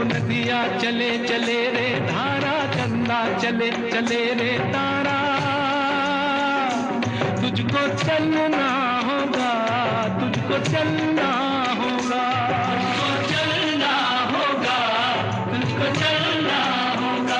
नदियाँ चले चले रे धारा, चंदा चले चले रे तारा, तुझको चलना होगा, तुझको चलना होगा, तुझको चलना होगा, तुझको चलना होगा।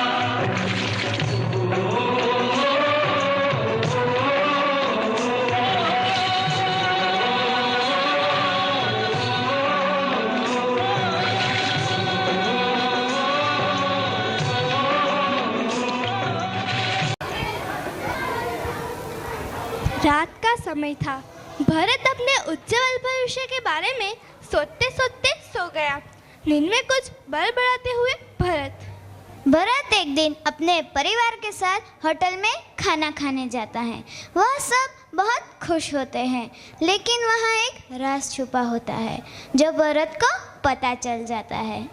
रात का समय था। भरत अपने उज्जवल भविष्य के बारे में सोचते सोचते सो गया। नींद में कुछ बड़बड़ाते हुए भरत एक दिन अपने परिवार के साथ होटल में खाना खाने जाता है। वह सब बहुत खुश होते हैं, लेकिन वहाँ एक राज छुपा होता है जो भरत को पता चल जाता है।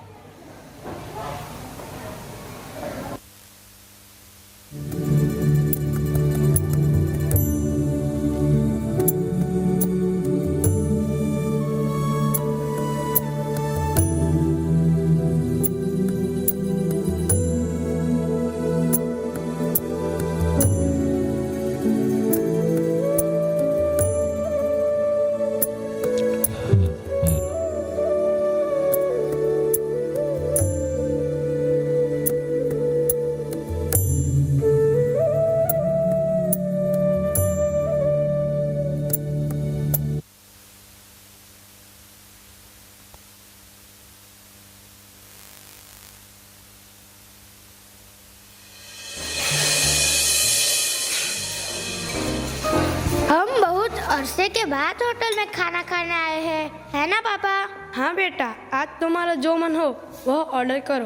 अरसे के बाद होटल में खाना खाने आए हैं, है ना पापा? हाँ बेटा, आज तुम्हारा जो मन हो वह ऑर्डर करो।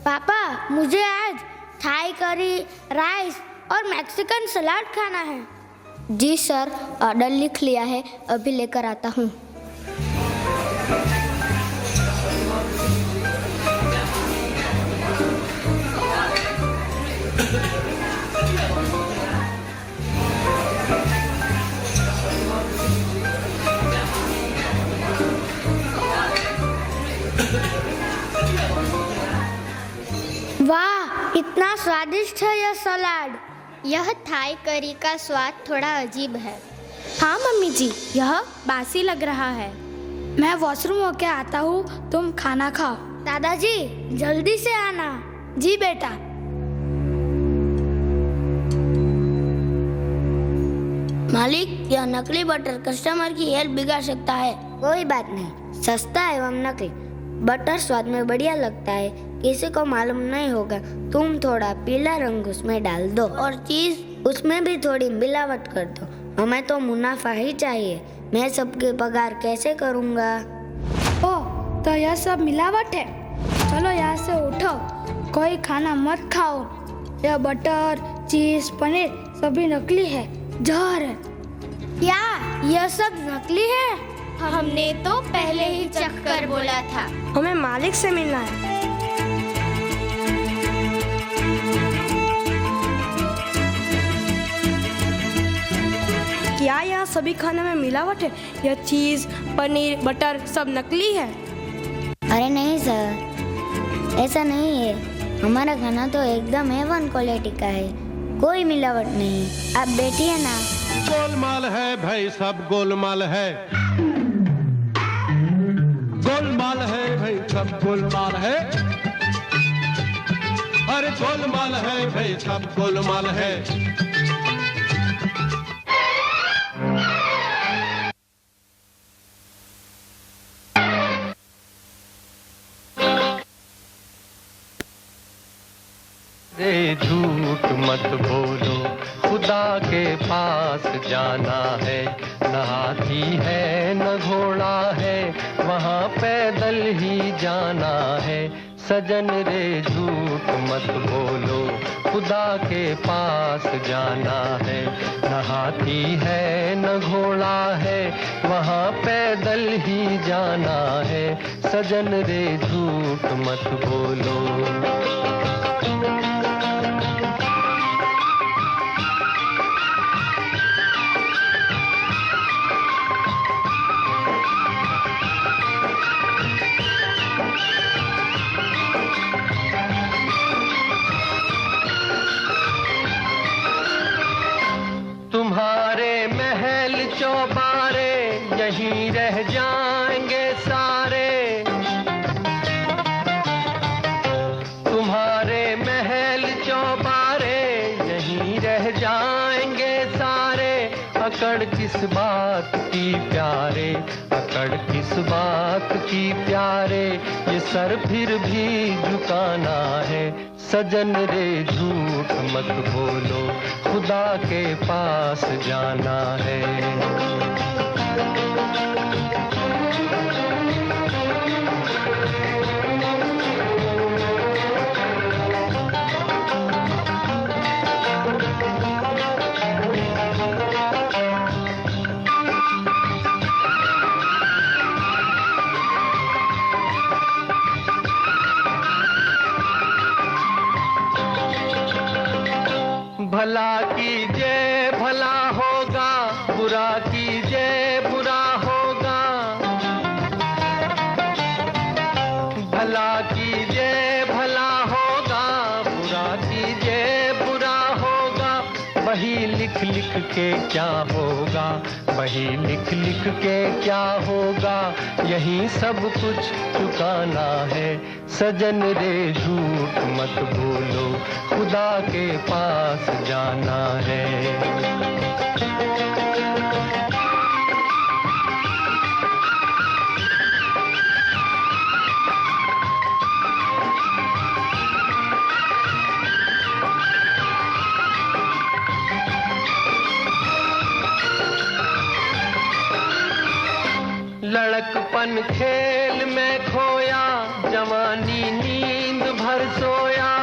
पापा, मुझे आज थाई करी, राइस और मैक्सिकन सलाद खाना है। जी सर, ऑर्डर लिख लिया है, अभी लेकर आता हूँ। वाह, इतना स्वादिष्ट है यह सलाद। यह थाई करी का स्वाद थोड़ा अजीब है। हाँ मम्मी जी, यह बासी लग रहा है। मैं वॉशरूम होके आता हूँ, तुम खाना खाओ। दादाजी जल्दी से आना। जी बेटा। मालिक, यह नकली बटर कस्टमर की हेल्थ बिगाड़ सकता है। कोई बात नहीं, सस्ता एवं नकली बटर स्वाद में बढ़िया लगता है, किसी को मालूम नहीं होगा। तुम थोड़ा पीला रंग उसमें डाल दो और चीज उसमें भी थोड़ी मिलावट कर दो। हमें तो मुनाफा ही चाहिए, मैं सबके पगार कैसे करूँगा? ओह, तो यह सब मिलावट है। चलो यहाँ से उठो, कोई खाना मत खाओ। यह बटर, चीज, पनीर सभी नकली है, जहर है। क्या यह सब नकली है? हमने तो पहले ही चख कर बोला था। हमें मालिक से मिलना है। क्या यह सभी खाने में मिलावट है? यह चीज, पनीर, बटर सब नकली है? अरे नहीं सर, ऐसा नहीं है। हमारा खाना तो एकदम A1 क्वालिटी का है, कोई मिलावट नहीं। आप बैठिए ना। गोलमाल है भाई, सब गोलमाल है। गोलमाल है भाई, सब गोलमाल है। अरे गोलमाल है भाई, सब गोलमाल है। रे झूठ मत बोलो, खुदा के पास जाना है। न हाथी है न घोड़ा है, वहाँ पैदल ही जाना है। सजन रे झूठ मत बोलो, खुदा के पास जाना है। न हाथी है न घोड़ा है, वहाँ पैदल ही जाना है। सजन रे झूठ मत बोलो। तुम्हारे महल चौबारे यहीं रह जाएंगे सारे। तुम्हारे महल चौबारे यहीं रह जाएंगे सारे। अकड़ किस बात की प्यारे, अकड़ किस बात की प्यारे, ये सर फिर भी झुकाना है। सजन रे झूठ मत बोलो, खुदा के पास जाना है। भला कीजिए भला होगा, बुरा कीजिए बुरा होगा। भला कीजिए भला होगा, बुरा कीजिए बुरा होगा। वही लिख लिख के क्या होगा, वही लिख लिख के क्या होगा। यही सब कुछ चुकाना है। सजन रे झूठ मत बोलो, खुदा के पास जाना है। लड़कपन खेल में खोया, जवानी नींद भर सोया।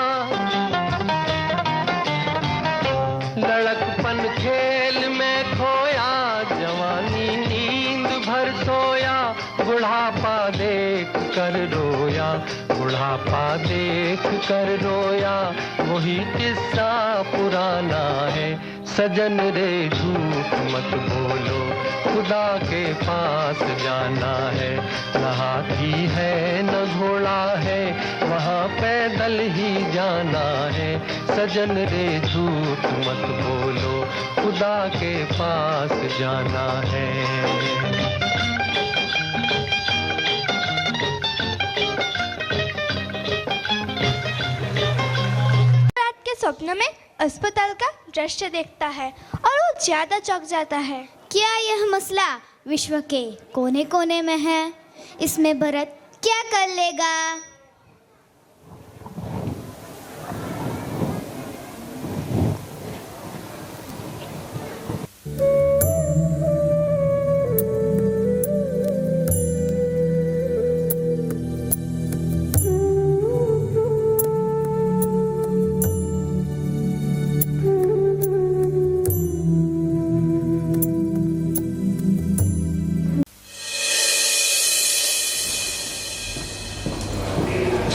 लड़कपन खेल में खोया, जवानी नींद भर सोया। बुढ़ापा देख कर रोया, बुढ़ापा देख कर रोया। वही किस्सा पुराना है। सजन रे झूठ मत बोलो, खुदा के पास जाना है। न हाथी है न घोड़ा है, वहाँ पैदल ही जाना है। सजन रे झूठ मत बोलो, खुदा के पास जाना है। रात के स्वप्न में अस्पताल का दृश्य देखता है और वो ज्यादा चौंक जाता है। क्या यह मसला विश्व के कोने कोने में है? इसमें भरत क्या कर लेगा?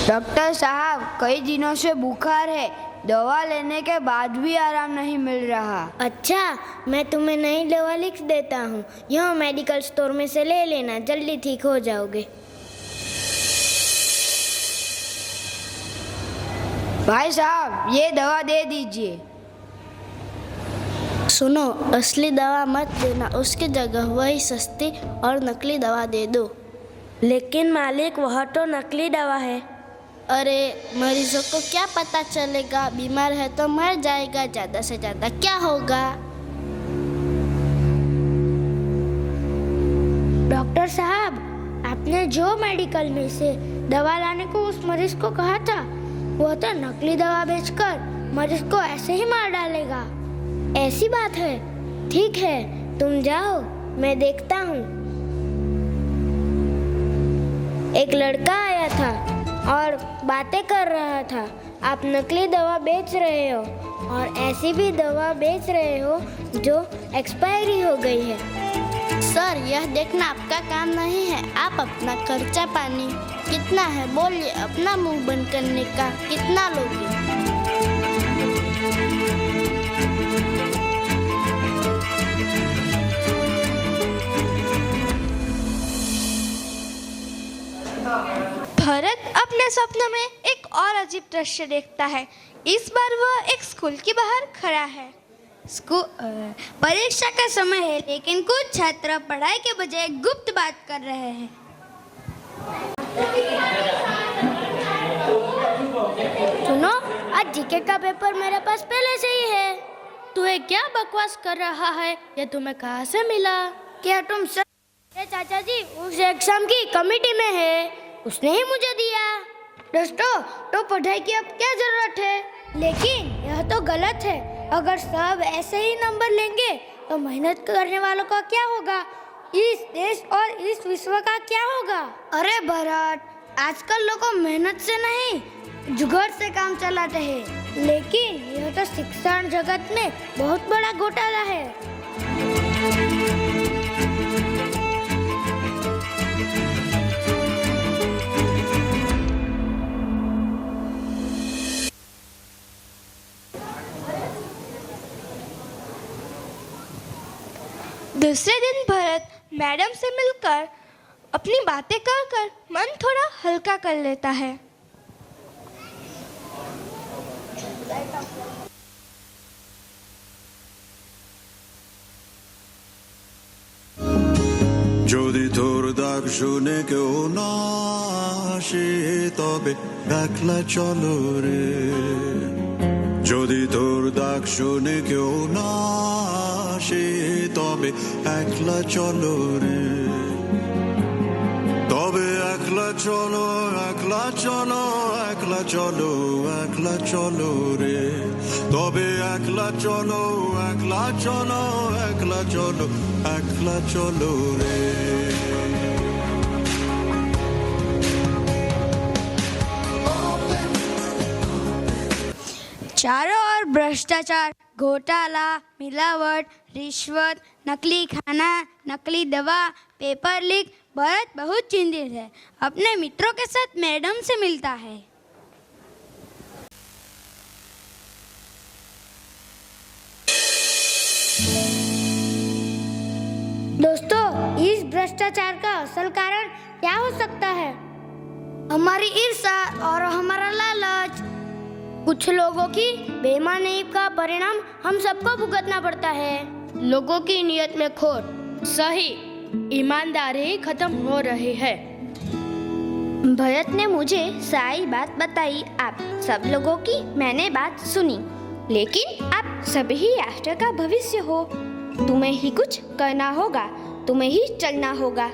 डॉक्टर साहब, कई दिनों से बुखार है, दवा लेने के बाद भी आराम नहीं मिल रहा। अच्छा, मैं तुम्हें नई दवा लिख देता हूँ, यह मेडिकल स्टोर में से ले लेना, जल्दी ठीक हो जाओगे। भाई साहब, ये दवा दे दीजिए। सुनो, असली दवा मत देना, उसकी जगह वही सस्ती और नकली दवा दे दो। लेकिन मालिक, वह तो नकली दवा है। अरे, मरीजों को क्या पता चलेगा? बीमार है तो मर जाएगा, ज़्यादा से ज़्यादा क्या होगा? डॉक्टर साहब, आपने जो मेडिकल में से दवा लाने को उस मरीज को कहा था, वो तो नकली दवा बेचकर मरीज को ऐसे ही मार डालेगा। ऐसी बात है, ठीक है, तुम जाओ, मैं देखता हूँ। एक लड़का आया था और बातें कर रहा था। आप नकली दवा बेच रहे हो और ऐसी भी दवा बेच रहे हो जो एक्सपायरी हो गई है। सर, यह देखना आपका काम नहीं है। आप अपना खर्चा पानी कितना है बोलिए, अपना मुंह बंद करने का कितना लोगे? भरत अपने स्वप्न में एक और अजीब दृश्य देखता है। इस बार वह एक स्कूल के बाहर खड़ा है। परीक्षा का समय है, लेकिन कुछ छात्र पढ़ाई के बजाय गुप्त बात कर रहे हैं। सुनो, आज जीके का पेपर मेरे पास पहले से ही है। तू क्या बकवास कर रहा है? ये तुम्हें कहाँ से मिला? क्या तुम सर? ये चाचा जी उस एग्जाम की कमेटी में है, उसने ही मुझे दिया। दोस्तों, तो पढ़ाई की अब क्या जरूरत है? लेकिन यह तो गलत है। अगर सब ऐसे ही नंबर लेंगे तो मेहनत करने वालों का क्या होगा? इस देश और इस विश्व का क्या होगा? अरे भरत, आजकल लोग मेहनत से नहीं जुगाड़ से काम चलाते हैं। लेकिन यह तो शिक्षण जगत में बहुत बड़ा घोटाला है। दूसरे दिन भरत मैडम से मिलकर अपनी बातें कर मन थोड़ा हल्का कर लेता है। যদি তোর দাগ শুনে কেউ না আসে তবে একলা চলো রে, যদি তোর দাগ শুনে কেউ না আসে তবে একলা চলো রে, তবে একলা চলো, একলা চলো, একলা চলো, একলা চলো রে, তবে একলা চলো, একলা চলো, একলা চলো, একলা চলো রে। चारों ओर भ्रष्टाचार, घोटाला, मिलावट, रिश्वत, नकली खाना, नकली दवा, पेपर लीक। भरत बहुत चिंतित है। अपने मित्रों के साथ मैडम से मिलता है। दोस्तों, इस भ्रष्टाचार का असल कारण क्या हो सकता है? हमारी ईर्ष्या और हमारा लालच। कुछ लोगों की बेईमानी का परिणाम हम सबको भुगतना पड़ता है। लोगों की नियत में खोट, सही ईमानदारी खत्म हो रही है। भरत ने मुझे सारी बात बताई। आप सब लोगों की मैंने बात सुनी, लेकिन आप सभी ही राष्ट्र का भविष्य हो। तुम्हें ही कुछ करना होगा, तुम्हें ही चलना होगा।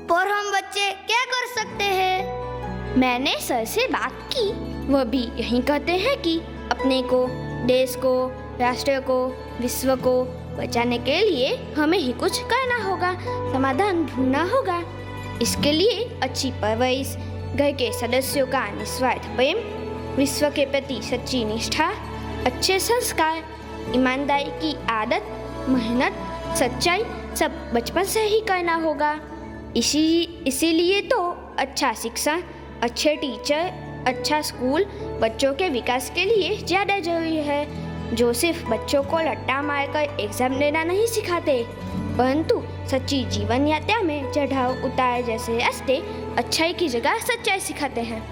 पर हम बच्चे क्या कर सकते हैं? मैंने सर से बात की, वह भी यही कहते हैं कि अपने को, देश को, राष्ट्र को, विश्व को बचाने के लिए हमें ही कुछ करना होगा, समाधान ढूंढना होगा। इसके लिए अच्छी परवरिश, घर के सदस्यों का निस्वार्थ प्रेम, विश्व के प्रति सच्ची निष्ठा, अच्छे संस्कार, ईमानदारी की आदत, मेहनत, सच्चाई सब बचपन से ही करना होगा। इसीलिए तो अच्छा शिक्षा, अच्छे टीचर, अच्छा स्कूल बच्चों के विकास के लिए ज़्यादा जरूरी है, जो सिर्फ बच्चों को रट्टा मारकर एग्जाम देना नहीं सिखाते, परंतु सच्ची जीवन यात्रा में चढ़ाव उतार जैसे रास्ते अच्छाई की जगह सच्चाई सिखाते हैं।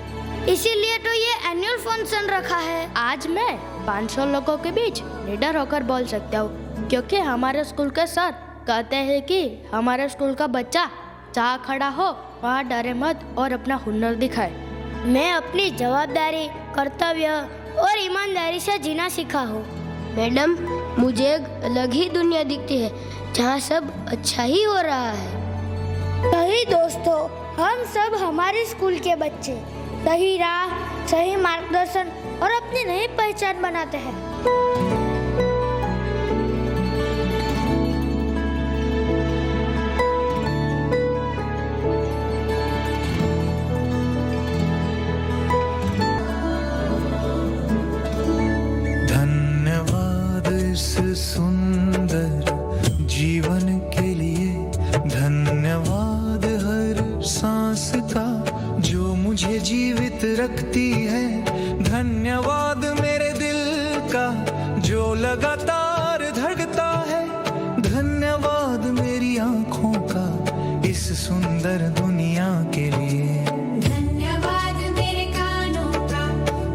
इसीलिए तो ये एनुअल फंक्शन रखा है। आज मैं 500 लोगों के बीच लीडर होकर बोल सकता हूँ, क्योंकि हमारे स्कूल के सर कहते हैं कि हमारे स्कूल का बच्चा जहाँ खड़ा हो वहाँ डरे मत और अपना हुनर दिखाए। मैं अपनी जवाबदारी, कर्तव्य और ईमानदारी से जीना सीखा हूँ। मैडम, मुझे एक अलग ही दुनिया दिखती है जहाँ सब अच्छा ही हो रहा है। सही दोस्तों, हम सब हमारे स्कूल के बच्चे सही राह, सही मार्गदर्शन और अपनी नई पहचान बनाते हैं। रखती है। धन्यवाद मेरे दिल का जो लगातार धड़कता है। धन्यवाद मेरी आंखों का इस सुंदर दुनिया के लिए। धन्यवाद मेरे कानों का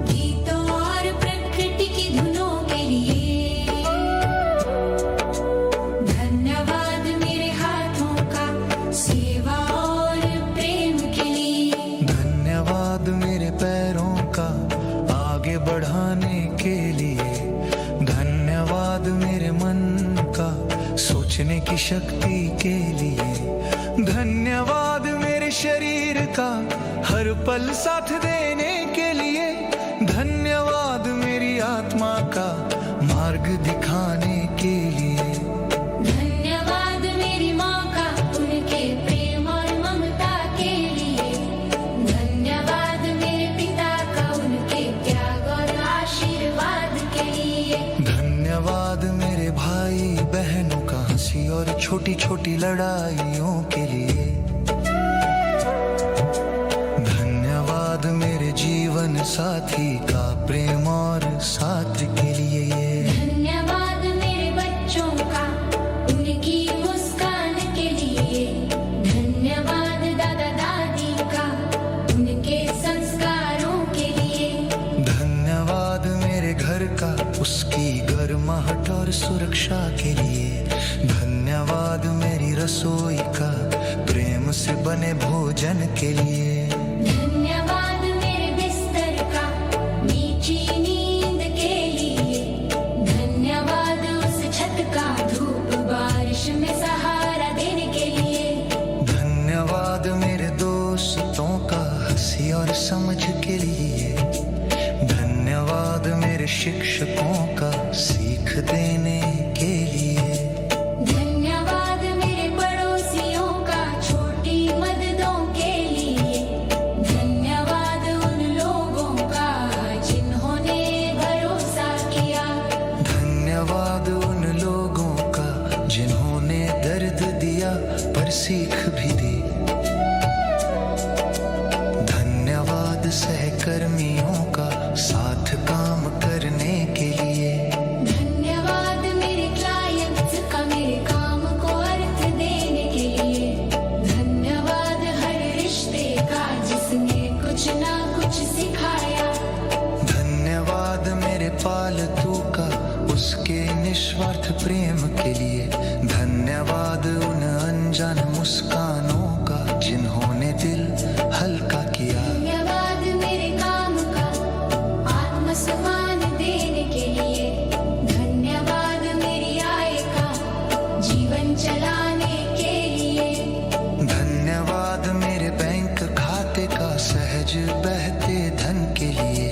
गीतों और प्रकृति की धुनों के लिए। धन्यवाद मेरे हाथों का सेवा और प्रेम के लिए। धन्यवाद मेरे पैरों का आगे बढ़ाने के लिए। धन्यवाद मेरे मन का सोचने की शक्ति के लिए। धन्यवाद मेरे शरीर का हर पल साथ देने के लिए। धन्यवाद मेरी आत्मा का मार्ग दिखाने के लिए। धन्यवाद मेरी माँ का उनके प्रेम और ममता के लिए। धन्यवाद मेरे पिता का उनके त्याग और आशीर्वाद के लिए। धन्यवाद मेरे भाई बहनों का हंसी और छोटी छोटी लड़ाइयों के लिए। धन्यवाद मेरे जीवन साथी का प्रेम और साथ के लिए। धन्यवाद मेरे बच्चों का उनकी मुस्कान के लिए। धन्यवाद दादा दादी का उनके संस्कारों के लिए। धन्यवाद मेरे घर का उसकी गर्माहट और सुरक्षा के लिए। धन्यवाद मेरी रसोई का प्रेम से बने भोजन के लिए। धन्यवाद मेरे बिस्तर का मीठी नींद के लिए। धन्यवाद उस छत का धूप बारिश में सहारा देने के लिए। धन्यवाद मेरे दोस्तों का हंसी और समझ के लिए। धन्यवाद मेरे शिक्षकों का सीख देने के लिए। धन्यवाद मेरे पड़ोसियों का छोटी मददों के लिए। धन्यवाद उन लोगों का जिन्होंने भरोसा किया। धन्यवाद उन लोगों का जिन्होंने दर्द दिया पर सीख भी दी। धन्यवाद सहकर्मियों का साथ काम करने के लिए। धन्यवाद मेरे क्लाइंट्स का मेरे काम को अर्थ देने के लिए। धन्यवाद हर रिश्ते का जिसने कुछ ना कुछ सिखाया। धन्यवाद मेरे पालतू का उसके निस्वार्थ प्रेम के लिए। धन्यवाद उन अनजान मुस्कानों का जिन्होंने दिल हल्का किया। धन्यवाद मेरे काम का आत्मसम्मान देने के लिए। धन्यवाद मेरी आय का जीवन चलाने के लिए। धन्यवाद मेरे बैंक खाते का सहज बहते धन के लिए।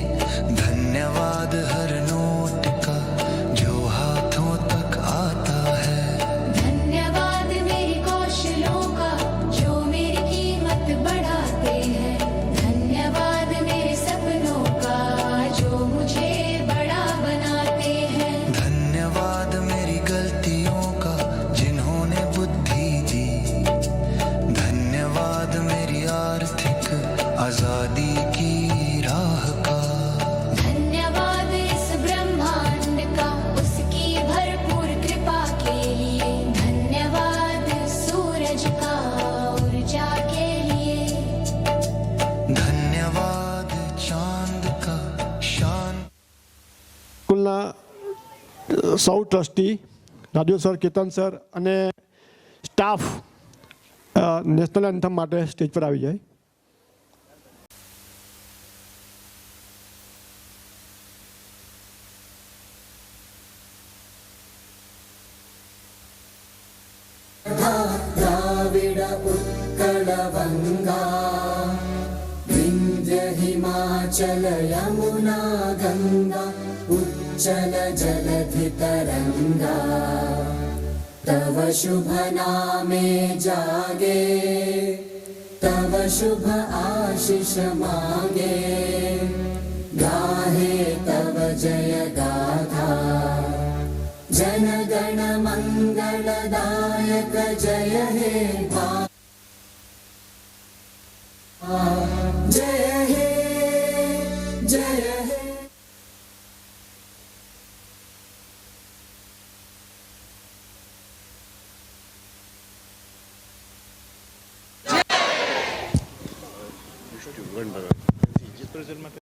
धन्यवाद हर नोट का जो हाथों तक आता है। धन्यवाद मेरे कौशलों का जो मेरी कीमत बढ़ाते हैं। धन्यवाद मेरे सपनों का जो मुझे बड़ा बनाते हैं। धन्यवाद मेरी गलतियों का जिन्होंने बुद्धि दी। धन्यवाद मेरी आर्थिक आजादी की राह का। धन्यवाद इस ब्रह्मांड का उसकी भरपूर कृपा के लिए। धन्यवाद सूरज का ऊर्जा के लिए। धन्यवाद चांद का शान। સ્કૂલના સૌ ટ્રસ્ટી રાડિયો સર કેતન સર અને સ્ટાફ નેશનલ એન્થમ માટે સ્ટેજ પર આવી જાય. द्राविड उत्कल गंगा विंध्य हिमाचल यमुना गंगा उच्चल जलधि तरंगा। तव शुभ नामे जागे तव शुभ आशीष मागे। गाहे तव जय गाथा जन गण मंगलदायक जय हे जय हे जिस प्रेजेंट में